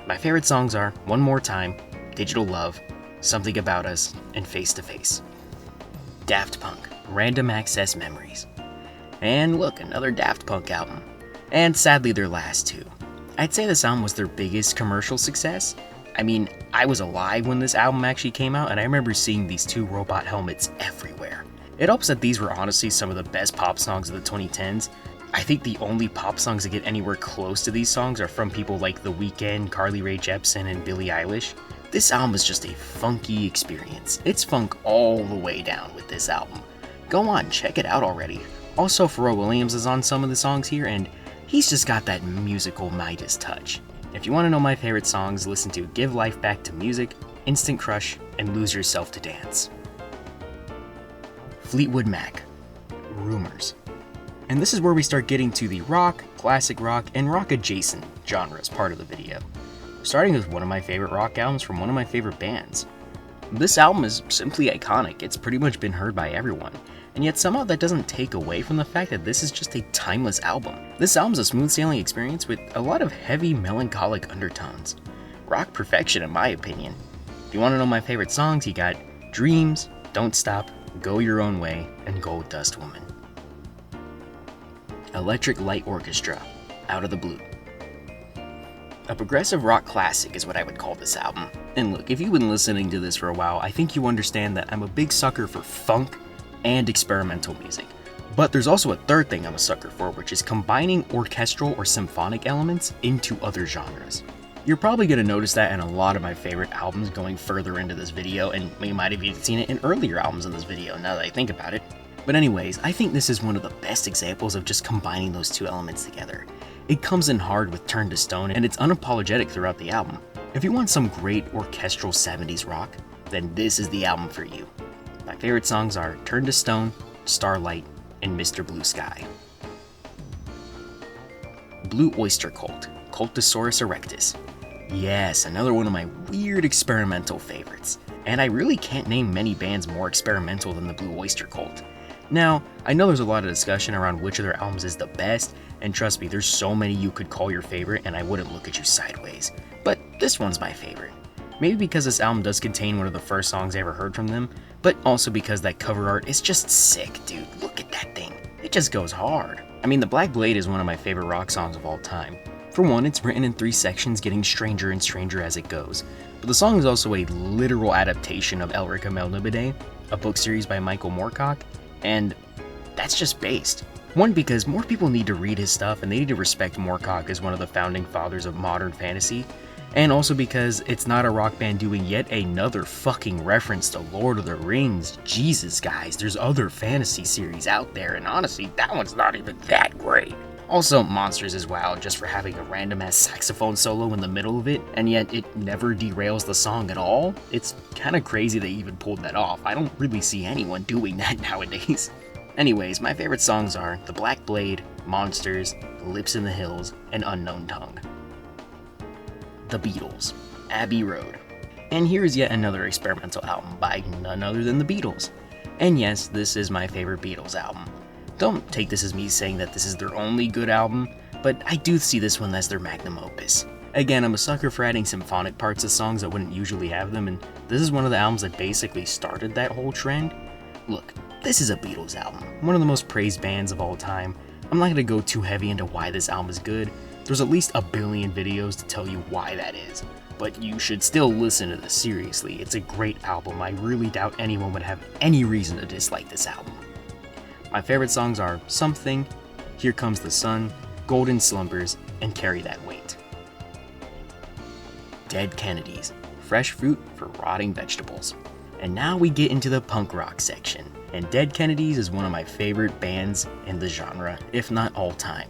My favorite songs are One More Time, Digital Love, Something About Us, and Face to Face. Daft Punk, Random Access Memories. And look, another Daft Punk album. And sadly their last two. I'd say this album was their biggest commercial success. I mean, I was alive when this album actually came out, and I remember seeing these two robot helmets everywhere. It helps that these were honestly some of the best pop songs of the 2010s. I think the only pop songs that get anywhere close to these songs are from people like The Weeknd, Carly Rae Jepsen, and Billie Eilish. This album is just a funky experience. It's funk all the way down with this album. Go on, check it out already. Also, Pharrell Williams is on some of the songs here, and he's just got that musical Midas touch. If you want to know my favorite songs, listen to Give Life Back to Music, Instant Crush, and Lose Yourself to Dance. Fleetwood Mac, Rumors. And this is where we start getting to the rock, classic rock, and rock adjacent genres part of the video. Starting with one of my favorite rock albums from one of my favorite bands. This album is simply iconic. It's pretty much been heard by everyone. And yet somehow that doesn't take away from the fact that this is just a timeless album. This album's a smooth sailing experience with a lot of heavy melancholic undertones. Rock perfection in my opinion. If you want to know my favorite songs, you got Dreams, Don't Stop, Go Your Own Way, and Gold Dust Woman. Electric Light Orchestra, Out of the Blue. A progressive rock classic is what I would call this album. And look, if you've been listening to this for a while, I think you understand that I'm a big sucker for funk and experimental music. But there's also a third thing I'm a sucker for, which is combining orchestral or symphonic elements into other genres. You're probably going to notice that in a lot of my favorite albums going further into this video, and you might have even seen it in earlier albums in this video now that I think about it. But anyways, I think this is one of the best examples of just combining those two elements together. It comes in hard with Turn to Stone, and it's unapologetic throughout the album. If you want some great orchestral 70s rock, then this is the album for you. My favorite songs are Turn to Stone, Starlight, and Mr. Blue Sky. Blue Oyster Cult, Cultosaurus erectus. Yes, another one of my weird experimental favorites. And I really can't name many bands more experimental than the Blue Oyster Cult. Now, I know there's a lot of discussion around which of their albums is the best, and trust me, there's so many you could call your favorite and I wouldn't look at you sideways. But this one's my favorite. Maybe because this album does contain one of the first songs I ever heard from them, but also because that cover art is just sick, dude. Look at that thing. It just goes hard. I mean, The Black Blade is one of my favorite rock songs of all time. For one, it's written in 3 sections, getting stranger and stranger as it goes. But the song is also a literal adaptation of Elrica Melnibide, a book series by Michael Moorcock, and that's just based. One, because more people need to read his stuff and they need to respect Moorcock as one of the founding fathers of modern fantasy, and also because it's not a rock band doing yet another fucking reference to Lord of the Rings. Jesus guys, there's other fantasy series out there, and honestly, that one's not even that great. Also, Monsters is wild just for having a random ass saxophone solo in the middle of it, and yet it never derails the song at all. It's kinda crazy they even pulled that off. I don't really see anyone doing that nowadays. Anyways, my favorite songs are The Black Blade, Monsters, Lips in the Hills, and Unknown Tongue. The Beatles, Abbey Road. And here's yet another experimental album by none other than the Beatles. And yes, this is my favorite Beatles album. Don't take this as me saying that this is their only good album, but I do see this one as their magnum opus. Again, I'm a sucker for adding symphonic parts to songs that wouldn't usually have them, and this is one of the albums that basically started that whole trend. Look, this is a Beatles album, one of the most praised bands of all time. I'm not going to go too heavy into why this album is good. There's at least a billion videos to tell you why that is, but you should still listen to this seriously. It's a great album. I really doubt anyone would have any reason to dislike this album. My favorite songs are Something, Here Comes the Sun, Golden Slumbers, and Carry That Weight. Dead Kennedys, Fresh Fruit for Rotting Vegetables. And now we get into the punk rock section, and Dead Kennedys is one of my favorite bands in the genre, if not all time.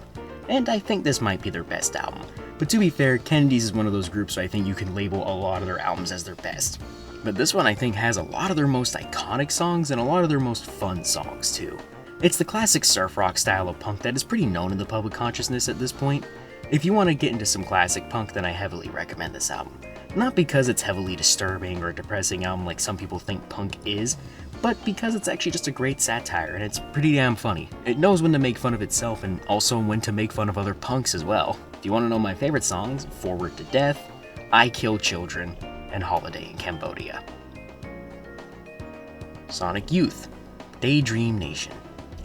and I think this might be their best album. But to be fair, Kennedy's is one of those groups where I think you can label a lot of their albums as their best. But this one I think has a lot of their most iconic songs and a lot of their most fun songs too. It's the classic surf rock style of punk that is pretty known in the public consciousness at this point. If you want to get into some classic punk, then I heavily recommend this album. Not because it's heavily disturbing or a depressing album like some people think punk is, but because it's actually just a great satire and it's pretty damn funny. It knows when to make fun of itself and also when to make fun of other punks as well. If you want to know my favorite songs, Forward to Death, I Kill Children, and Holiday in Cambodia. Sonic Youth, Daydream Nation.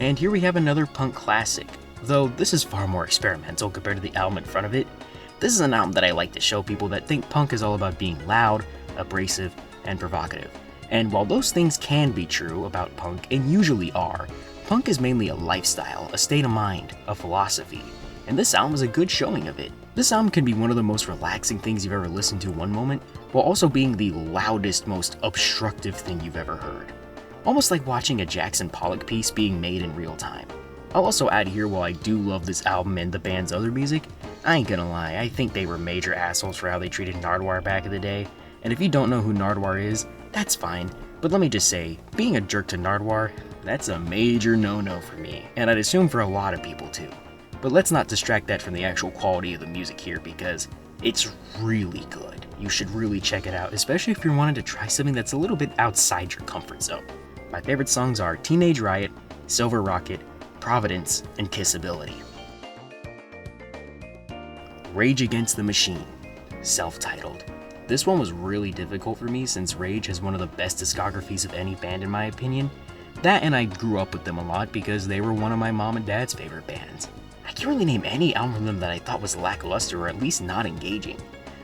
And here we have another punk classic, though this is far more experimental compared to the album in front of it. This is an album that I like to show people that think punk is all about being loud, abrasive, and provocative. And while those things can be true about punk, and usually are, punk is mainly a lifestyle, a state of mind, a philosophy. And this album is a good showing of it. This album can be one of the most relaxing things you've ever listened to one moment, while also being the loudest, most obstructive thing you've ever heard. Almost like watching a Jackson Pollock piece being made in real time. I'll also add here, while I do love this album and the band's other music, I ain't gonna lie, I think they were major assholes for how they treated Nardwuar back in the day. And if you don't know who Nardwuar is, that's fine. But let me just say, being a jerk to Nardwuar, that's a major no-no for me, and I'd assume for a lot of people too. But let's not distract that from the actual quality of the music here, because it's really good. You should really check it out, especially if you're wanting to try something that's a little bit outside your comfort zone. My favorite songs are Teenage Riot, Silver Rocket, Providence, and Kissability. Rage Against the Machine, self-titled. This one was really difficult for me since Rage has one of the best discographies of any band in my opinion. That, and I grew up with them a lot because they were one of my mom and dad's favorite bands. I can't really name any album from them that I thought was lackluster or at least not engaging.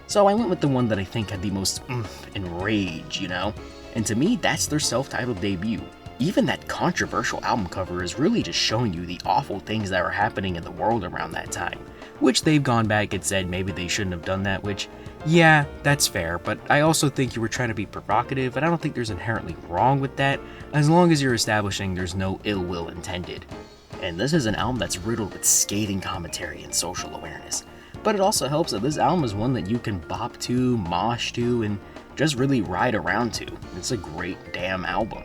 So I went with the one that I think had the most oomph and rage, you know? And to me, that's their self-titled debut. Even that controversial album cover is really just showing you the awful things that were happening in the world around that time. Which they've gone back and said maybe they shouldn't have done that, which, yeah, that's fair, but I also think you were trying to be provocative, and I don't think there's inherently wrong with that, as long as you're establishing there's no ill will intended. And this is an album that's riddled with scathing commentary and social awareness. But it also helps that this album is one that you can bop to, mosh to, and just really ride around to. It's a great damn album.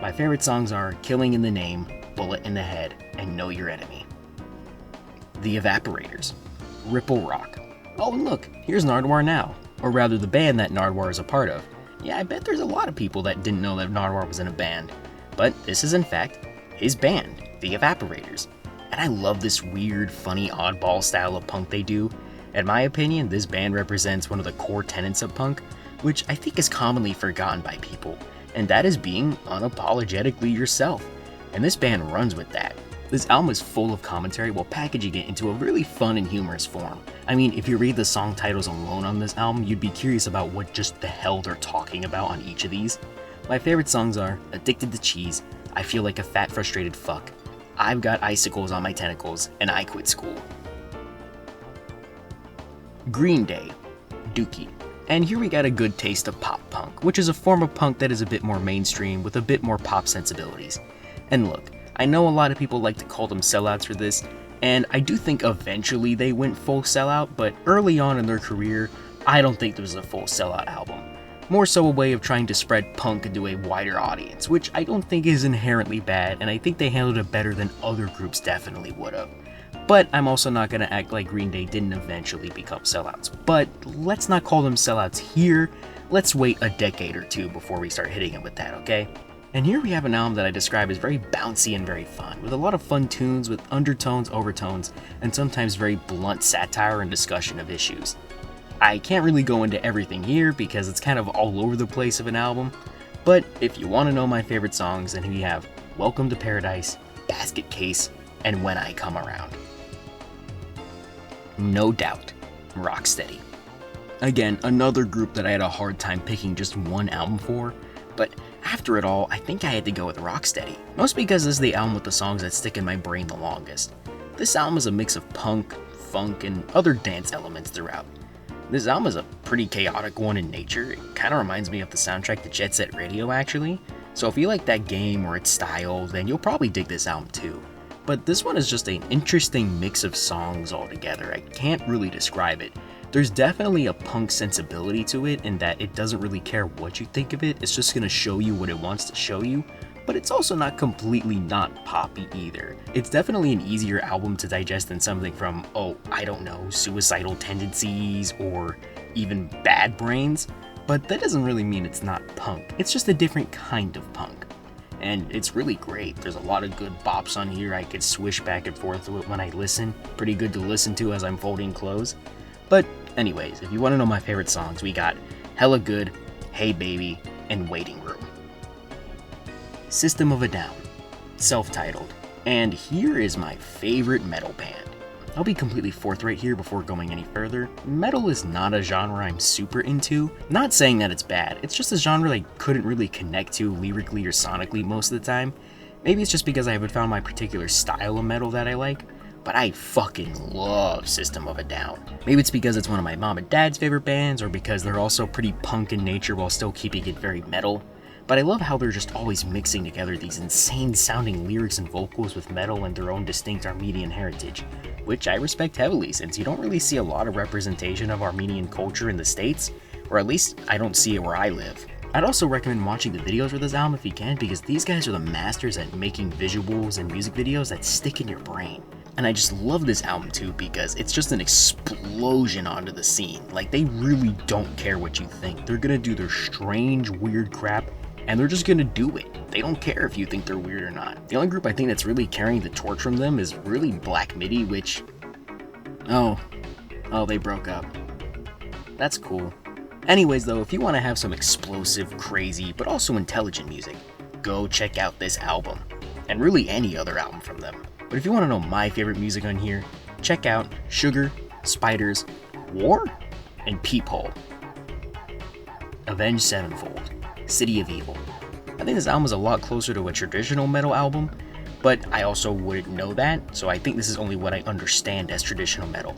My favorite songs are Killing in the Name, Bullet in the Head, and Know Your Enemy. The Evaporators, Ripple Rock. Oh, and look, here's Nardwuar now. Or rather, the band that Nardwuar is a part of. Yeah, I bet there's a lot of people that didn't know that Nardwuar was in a band. But this is in fact his band, The Evaporators. And I love this weird, funny, oddball style of punk they do. In my opinion, this band represents one of the core tenets of punk, which I think is commonly forgotten by people, and that is being unapologetically yourself. And this band runs with that. This album is full of commentary while packaging it into a really fun and humorous form. I mean, if you read the song titles alone on this album, you'd be curious about what just the hell they're talking about on each of these. My favorite songs are Addicted to Cheese, I Feel Like a Fat Frustrated Fuck, I've Got Icicles on My Tentacles, and I Quit School. Green Day, Dookie. And here we got a good taste of pop punk, which is a form of punk that is a bit more mainstream with a bit more pop sensibilities. And look, I know a lot of people like to call them sellouts for this, and I do think eventually they went full sellout, but early on in their career, I don't think this was a full sellout album. More so a way of trying to spread punk into a wider audience, which I don't think is inherently bad, and I think they handled it better than other groups definitely would have. But I'm also not going to act like Green Day didn't eventually become sellouts. But let's not call them sellouts here. Let's wait a decade or two before we start hitting it with that, okay? And here we have an album that I describe as very bouncy and very fun, with a lot of fun tunes with undertones, overtones, and sometimes very blunt satire and discussion of issues. I can't really go into everything here because it's kind of all over the place of an album, but if you want to know my favorite songs, then we have Welcome to Paradise, Basket Case, and When I Come Around. No Doubt, Rocksteady. Again, another group that I had a hard time picking just one album for, but after it all, I think I had to go with Rocksteady, mostly because this is the album with the songs that stick in my brain the longest. This album is a mix of punk, funk, and other dance elements throughout. This album is a pretty chaotic one in nature. It kind of reminds me of the soundtrack to Jet Set Radio, actually. So if you like that game or its style, then you'll probably dig this album too. but this one is just an interesting mix of songs altogether. I can't really describe it. There's definitely a punk sensibility to it in that it doesn't really care what you think of it, it's just gonna show you what it wants to show you, but it's also not completely not poppy either. It's definitely an easier album to digest than something from, oh, I don't know, Suicidal Tendencies or even Bad Brains, but that doesn't really mean it's not punk. It's just a different kind of punk. And it's really great. There's a lot of good bops on here. I could swish back and forth to it when I listen. Pretty good to listen to as I'm folding clothes. But anyways, if you want to know my favorite songs, we got Hella Good, Hey Baby, and Waiting Room. System of a Down, self-titled, and here is my favorite metal band. I'll be completely forthright here before going any further. Metal is not a genre I'm super into. Not saying that it's bad, it's just a genre I couldn't really connect to lyrically or sonically most of the time. Maybe it's just because I haven't found my particular style of metal that I like, but I fucking love System of a Down. Maybe it's because it's one of my mom and dad's favorite bands, or because they're also pretty punk in nature while still keeping it very metal. But I love how they're just always mixing together these insane sounding lyrics and vocals with metal and their own distinct Armenian heritage, which I respect heavily since you don't really see a lot of representation of Armenian culture in the States, or at least I don't see it where I live. I'd also recommend watching the videos for this album if you can, because these guys are the masters at making visuals and music videos that stick in your brain. And I just love this album too because it's just an explosion onto the scene. Like, they really don't care what you think. They're gonna do their strange, weird crap, and they're just gonna do it. They don't care if you think they're weird or not. The only group I think that's really carrying the torch from them is really Black Midi, which... Oh, they broke up. That's cool. Anyways though, if you want to have some explosive, crazy, but also intelligent music, go check out this album. And really any other album from them. But if you want to know my favorite music on here, check out Sugar, Spiders, War, and Peephole. Avenged Sevenfold, City of Evil. I think this album is a lot closer to a traditional metal album, but I also wouldn't know that, so I think this is only what I understand as traditional metal.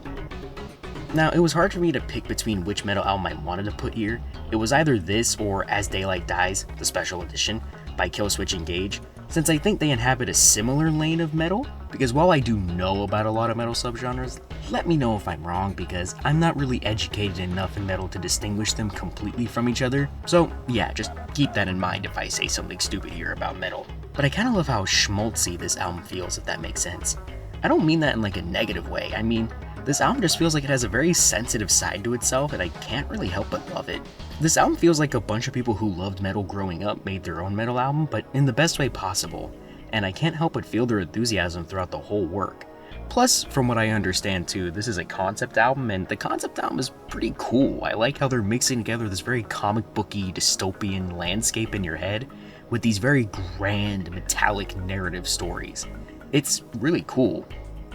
Now, it was hard for me to pick between which metal album I wanted to put here. It was either this or As Daylight Dies, the special edition, by Killswitch Engage, since I think they inhabit a similar lane of metal, because while I do know about a lot of metal subgenres, let me know if I'm wrong, because I'm not really educated enough in metal to distinguish them completely from each other, so yeah, just keep that in mind if I say something stupid here about metal. But I kinda love how schmaltzy this album feels, if that makes sense. I don't mean that in like a negative way, I mean, this album just feels like it has a very sensitive side to itself, and I can't really help but love it. This album feels like a bunch of people who loved metal growing up made their own metal album, but in the best way possible, and I can't help but feel their enthusiasm throughout the whole work. Plus, from what I understand too, this is a concept album, and the concept album is pretty cool. I like how they're mixing together this very comic booky, dystopian landscape in your head with these very grand, metallic narrative stories. It's really cool.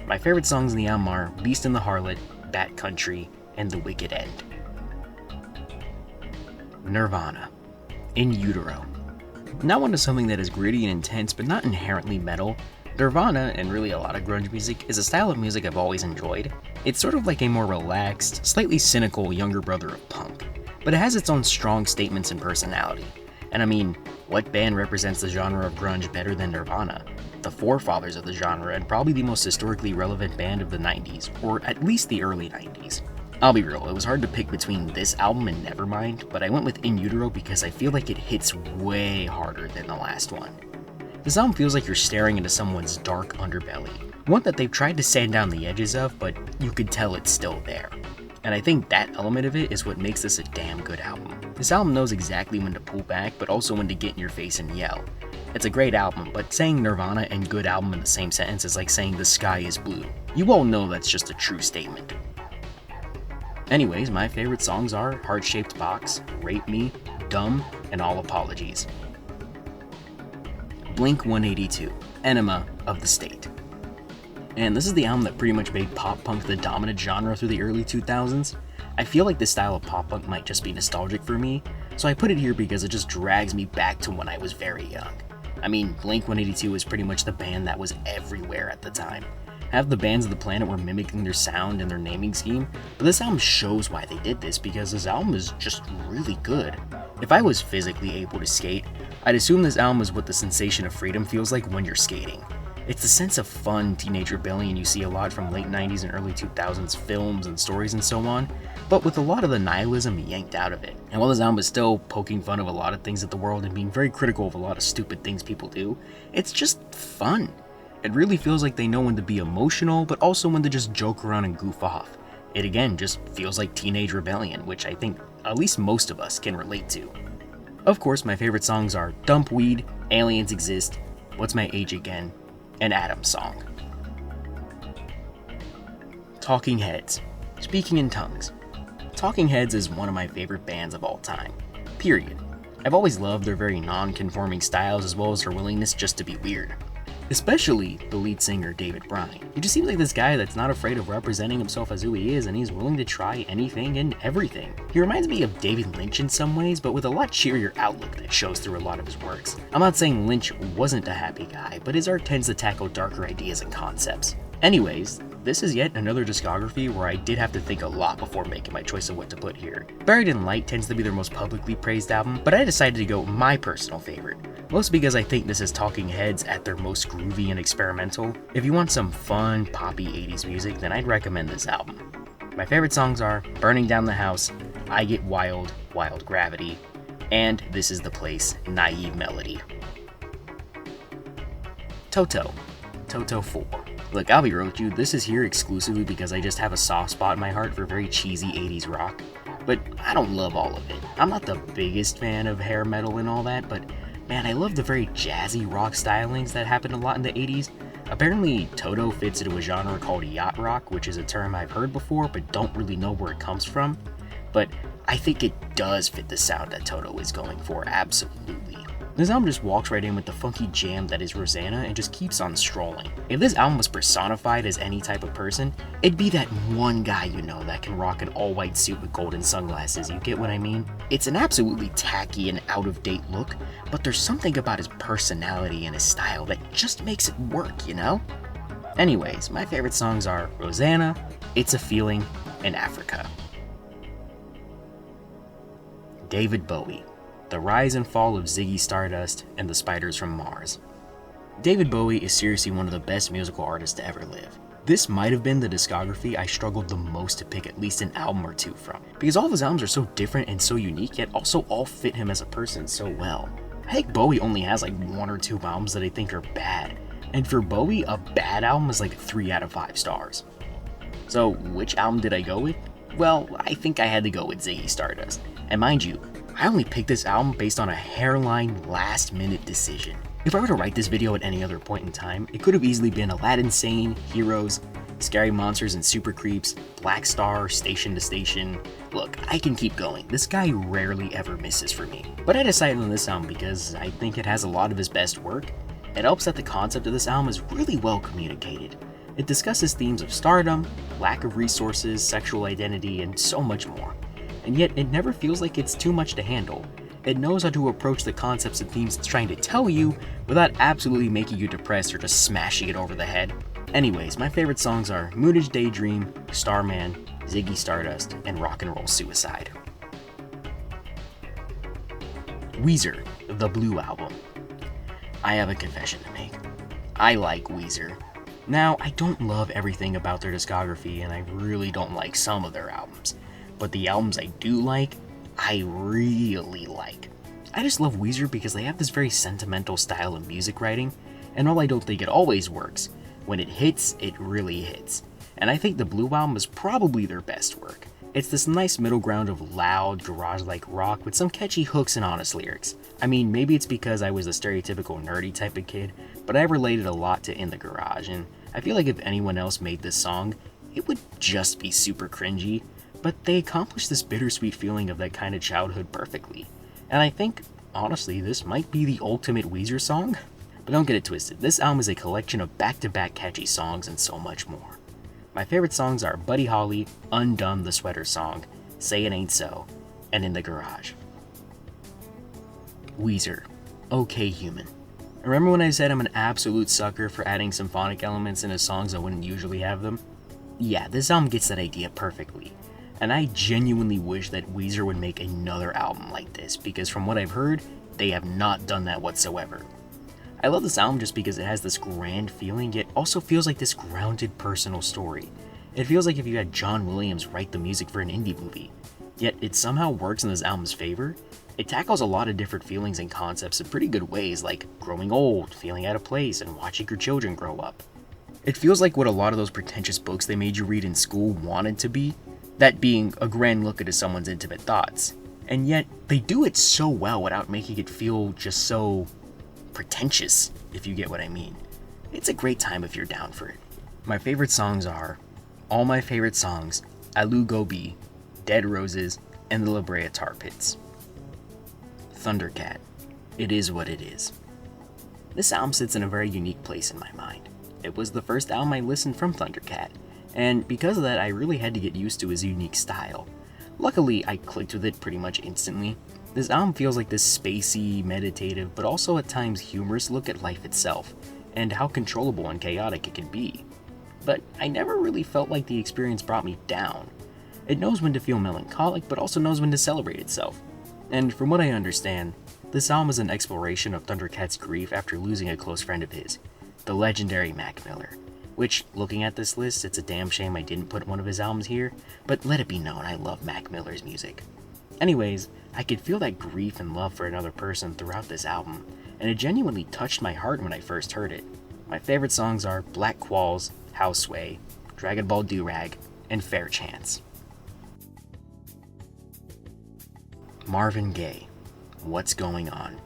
My favorite songs in the album are Beast and the Harlot, Bat Country, and The Wicked End. Nirvana, In Utero. Now onto something that is gritty and intense but not inherently metal. Nirvana, and really a lot of grunge music, is a style of music I've always enjoyed. It's sort of like a more relaxed, slightly cynical younger brother of punk, but it has its own strong statements and personality. And I mean, what band represents the genre of grunge better than Nirvana? The forefathers of the genre, and probably the most historically relevant band of the 90s, or at least the early 90s. I'll be real, it was hard to pick between this album and Nevermind, but I went with In Utero because I feel like it hits way harder than the last one. This album feels like you're staring into someone's dark underbelly, one that they've tried to sand down the edges of, but you could tell it's still there. And I think that element of it is what makes this a damn good album. This album knows exactly when to pull back, but also when to get in your face and yell. It's a great album, but saying Nirvana and good album in the same sentence is like saying the sky is blue. You all know that's just a true statement. Anyways, my favorite songs are Heart-Shaped Box, Rape Me, Dumb, and All Apologies. Blink-182, Enema of the State. And this is the album that pretty much made pop punk the dominant genre through the early 2000s. I feel like this style of pop punk might just be nostalgic for me, so I put it here because it just drags me back to when I was very young. I mean, Blink-182 was pretty much the band that was everywhere at the time. Half the bands of the planet were mimicking their sound and their naming scheme, but this album shows why they did this because this album is just really good. If I was physically able to skate, I'd assume this album is what the sensation of freedom feels like when you're skating. It's the sense of fun teenage rebellion you see a lot from late 90s and early 2000s films and stories and so on, but with a lot of the nihilism yanked out of it. And while this album is still poking fun of a lot of things at the world and being very critical of a lot of stupid things people do, it's just fun. It really feels like they know when to be emotional, but also when to just joke around and goof off. It again just feels like teenage rebellion, which I think at least most of us can relate to. Of course, my favorite songs are Dump Weed, Aliens Exist, What's My Age Again, and Adam's Song. Talking Heads. Speaking in tongues. Talking Heads is one of my favorite bands of all time. Period. I've always loved their very non-conforming styles as well as their willingness just to be weird. Especially the lead singer, David Bryan. He just seems like this guy that's not afraid of representing himself as who he is, and he's willing to try anything and everything. He reminds me of David Lynch in some ways, but with a lot cheerier outlook that shows through a lot of his works. I'm not saying Lynch wasn't a happy guy, but his art tends to tackle darker ideas and concepts. Anyways, this is yet another discography where I did have to think a lot before making my choice of what to put here. Buried in Light tends to be their most publicly praised album, but I decided to go my personal favorite. Mostly because I think this is Talking Heads at their most groovy and experimental. If you want some fun, poppy 80s music, then I'd recommend this album. My favorite songs are Burning Down the House, I Get Wild, Wild Gravity, and This Is the Place, Naive Melody. Toto 4. Look, I'll be real with you, this is here exclusively because I just have a soft spot in my heart for very cheesy 80s rock, but I don't love all of it. I'm not the biggest fan of hair metal and all that, but man, I love the very jazzy rock stylings that happened a lot in the 80s. Apparently, Toto fits into a genre called yacht rock, which is a term I've heard before but don't really know where it comes from, but I think it does fit the sound that Toto is going for, absolutely. This album just walks right in with the funky jam that is Rosanna and just keeps on strolling. If this album was personified as any type of person, it'd be that one guy you know that can rock an all-white suit with golden sunglasses, you get what I mean? It's an absolutely tacky and out-of-date look, but there's something about his personality and his style that just makes it work, you know? Anyways, my favorite songs are Rosanna, It's a Feeling, and Africa. David Bowie. The Rise and Fall of Ziggy Stardust, and the Spiders from Mars. David Bowie is seriously one of the best musical artists to ever live. This might have been the discography I struggled the most to pick at least an album or two from, because all of his albums are so different and so unique, yet also all fit him as a person so well. I think Bowie only has like 1 or 2 albums that I think are bad, and for Bowie, a bad album is like 3 out of 5 stars. So which album did I go with? Well, I think I had to go with Ziggy Stardust, and mind you, I only picked this album based on a hairline last-minute decision. If I were to write this video at any other point in time, it could have easily been Aladdin Sane, Heroes, Scary Monsters and Super Creeps, Black Star, Station to Station. Look, I can keep going. This guy rarely ever misses for me. But I decided on this album because I think it has a lot of his best work. It helps that the concept of this album is really well communicated. It discusses themes of stardom, lack of resources, sexual identity, and so much more. And yet it never feels like it's too much to handle. It knows how to approach the concepts and themes it's trying to tell you without absolutely making you depressed or just smashing it over the head. Anyways, my favorite songs are Moonage Daydream, Starman, Ziggy Stardust, and Rock and Roll Suicide. Weezer, the Blue Album. I have a confession to make. I like Weezer. Now, I don't love everything about their discography, and I really don't like some of their albums. But the albums I do like, I really like. I just love Weezer because they have this very sentimental style of music writing, and while I don't think it always works, when it hits, it really hits. And I think the Blue Album is probably their best work. It's this nice middle ground of loud, garage-like rock with some catchy hooks and honest lyrics. I mean, maybe it's because I was a stereotypical nerdy type of kid, but I related a lot to In the Garage, and I feel like if anyone else made this song, it would just be super cringy. But they accomplished this bittersweet feeling of that kind of childhood perfectly. And I think, honestly, this might be the ultimate Weezer song. But don't get it twisted, this album is a collection of back-to-back catchy songs and so much more. My favorite songs are Buddy Holly, Undone the Sweater Song, Say It Ain't So, and In the Garage. Weezer, OK Human. Remember when I said I'm an absolute sucker for adding symphonic elements into songs that wouldn't usually have them? Yeah, this album gets that idea perfectly. And I genuinely wish that Weezer would make another album like this, because from what I've heard, they have not done that whatsoever. I love this album just because it has this grand feeling, yet also feels like this grounded personal story. It feels like if you had John Williams write the music for an indie movie, yet it somehow works in this album's favor. It tackles a lot of different feelings and concepts in pretty good ways, like growing old, feeling out of place, and watching your children grow up. It feels like what a lot of those pretentious books they made you read in school wanted to be, that being a grand look into someone's intimate thoughts. And yet, they do it so well without making it feel just so pretentious, if you get what I mean. It's a great time if you're down for it. My favorite songs are All My Favorite Songs, Alu Gobi, Dead Roses, and the La Brea Tar Pits. Thundercat, It Is What It Is. This album sits in a very unique place in my mind. It was the first album I listened from Thundercat, and because of that I really had to get used to his unique style. Luckily, I clicked with it pretty much instantly. This album feels like this spacey, meditative, but also at times humorous look at life itself, and how controllable and chaotic it can be. But I never really felt like the experience brought me down. It knows when to feel melancholic, but also knows when to celebrate itself. And from what I understand, this album is an exploration of Thundercat's grief after losing a close friend of his, the legendary Mac Miller. Which, looking at this list, it's a damn shame I didn't put one of his albums here, but let it be known I love Mac Miller's music. Anyways, I could feel that grief and love for another person throughout this album, and it genuinely touched my heart when I first heard it. My favorite songs are Black Qualls, Houseway, Dragon Ball Durag, and Fair Chance. Marvin Gaye, What's Going On.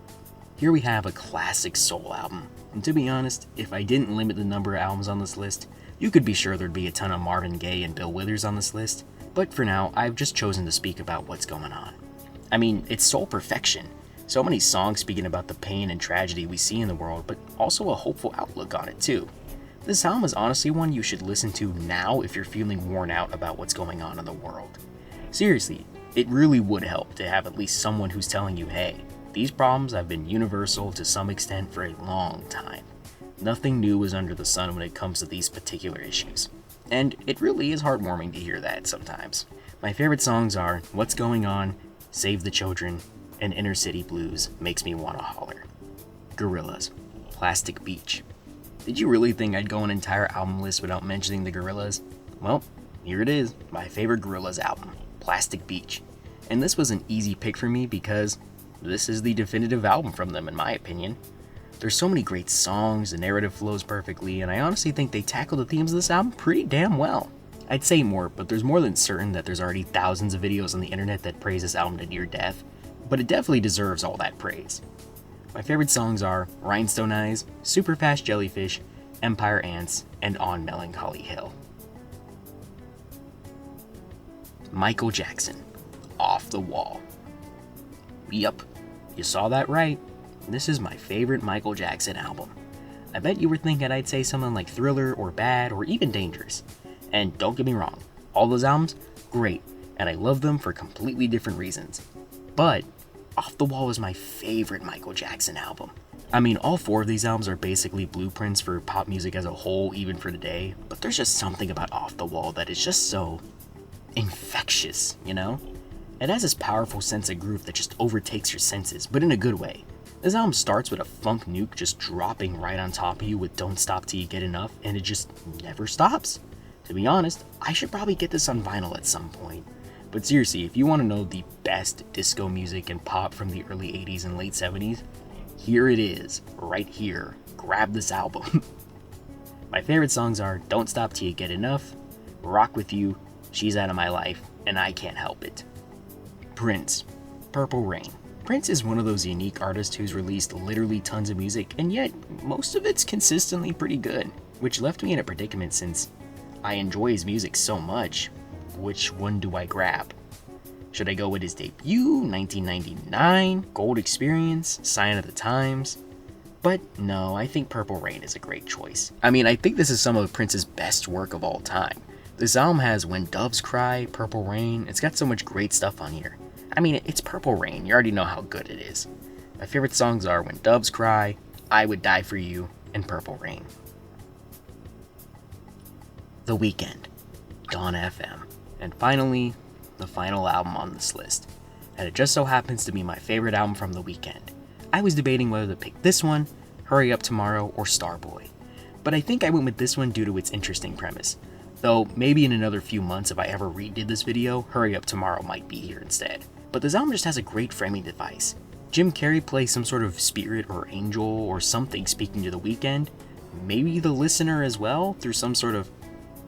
Here we have a classic soul album, and to be honest, if I didn't limit the number of albums on this list, you could be sure there'd be a ton of Marvin Gaye and Bill Withers on this list, but for now, I've just chosen to speak about What's Going On. I mean, it's soul perfection. So many songs speaking about the pain and tragedy we see in the world, but also a hopeful outlook on it too. This album is honestly one you should listen to now if you're feeling worn out about what's going on in the world. Seriously, it really would help to have at least someone who's telling you, hey, these problems have been universal to some extent for a long time. Nothing new is under the sun when it comes to these particular issues. And it really is heartwarming to hear that sometimes. My favorite songs are What's Going On, Save the Children, and Inner City Blues Makes Me Wanna Holler. Gorillaz, Plastic Beach. Did you really think I'd go an entire album list without mentioning the Gorillaz? Well, here it is, my favorite Gorillaz album, Plastic Beach. And this was an easy pick for me because this is the definitive album from them in my opinion. There's so many great songs, the narrative flows perfectly, and I honestly think they tackle the themes of this album pretty damn well. I'd say more, but there's more than certain that there's already thousands of videos on the internet that praise this album to near death, but it definitely deserves all that praise. My favorite songs are Rhinestone Eyes, Super Fast Jellyfish, Empire Ants, and On Melancholy Hill. Michael Jackson, Off the Wall. Yup, you saw that right. This is my favorite Michael Jackson album. I bet you were thinking I'd say something like Thriller or Bad or even Dangerous. And don't get me wrong, all those albums, great, and I love them for completely different reasons. But Off the Wall is my favorite Michael Jackson album. I mean, all four of these albums are basically blueprints for pop music as a whole, even for today, but there's just something about Off the Wall that is just so infectious, you know? It has this powerful sense of groove that just overtakes your senses, but in a good way. This album starts with a funk nuke just dropping right on top of you with Don't Stop Till You Get Enough, and it just never stops. To be honest, I should probably get this on vinyl at some point. But seriously, if you want to know the best disco music and pop from the early 80s and late 70s, here it is, right here. Grab this album. My favorite songs are Don't Stop Till You Get Enough, Rock With You, She's Out of My Life, and I Can't Help It. Prince, Purple Rain. Prince is one of those unique artists who's released literally tons of music, and yet most of it's consistently pretty good, which left me in a predicament since I enjoy his music so much. Which one do I grab? Should I go with his debut, 1999, Gold Experience, Sign of the Times? But no, I think Purple Rain is a great choice. I mean, I think this is some of Prince's best work of all time. This album has When Doves Cry, Purple Rain, it's got so much great stuff on here. I mean, it's Purple Rain, you already know how good it is. My favorite songs are When Doves Cry, I Would Die For You, and Purple Rain. The Weeknd, Dawn FM. And finally, the final album on this list. And it just so happens to be my favorite album from The Weeknd. I was debating whether to pick this one Hurry Up Tomorrow, or Starboy. But I think I went with this one due to its interesting premise. Though maybe in another few months if I ever redid this video, Hurry Up Tomorrow might be here instead. But this album just has a great framing device. Jim Carrey plays some sort of spirit or angel or something speaking to the Weeknd, maybe the listener as well, through some sort of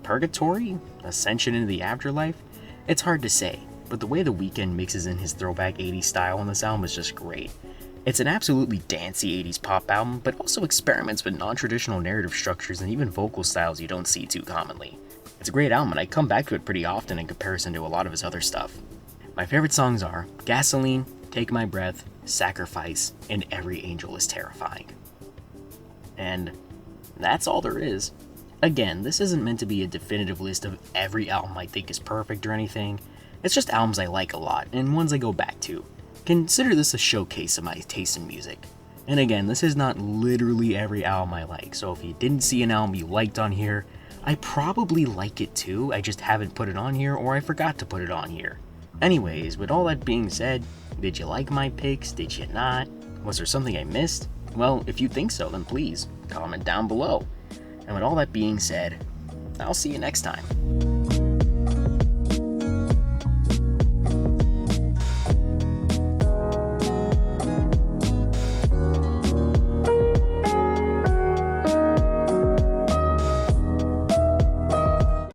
purgatory, ascension into the afterlife. It's hard to say, but the way the Weeknd mixes in his throwback 80s style on this album is just great. It's an absolutely dancey 80s pop album, but also experiments with non-traditional narrative structures and even vocal styles you don't see too commonly. It's a great album, and I come back to it pretty often in comparison to a lot of his other stuff. My favorite songs are Gasoline, Take My Breath, Sacrifice, and Every Angel is Terrifying. And that's all there is. Again, this isn't meant to be a definitive list of every album I think is perfect or anything. It's just albums I like a lot, and ones I go back to. Consider this a showcase of my taste in music. And again, this is not literally every album I like, so if you didn't see an album you liked on here, I probably like it too, I just haven't put it on here, or I forgot to put it on here. Anyways, with all that being said, did you like my picks? Did you not? Was there something I missed? Well, if you think so, then please comment down below. And with all that being said, I'll see you next time.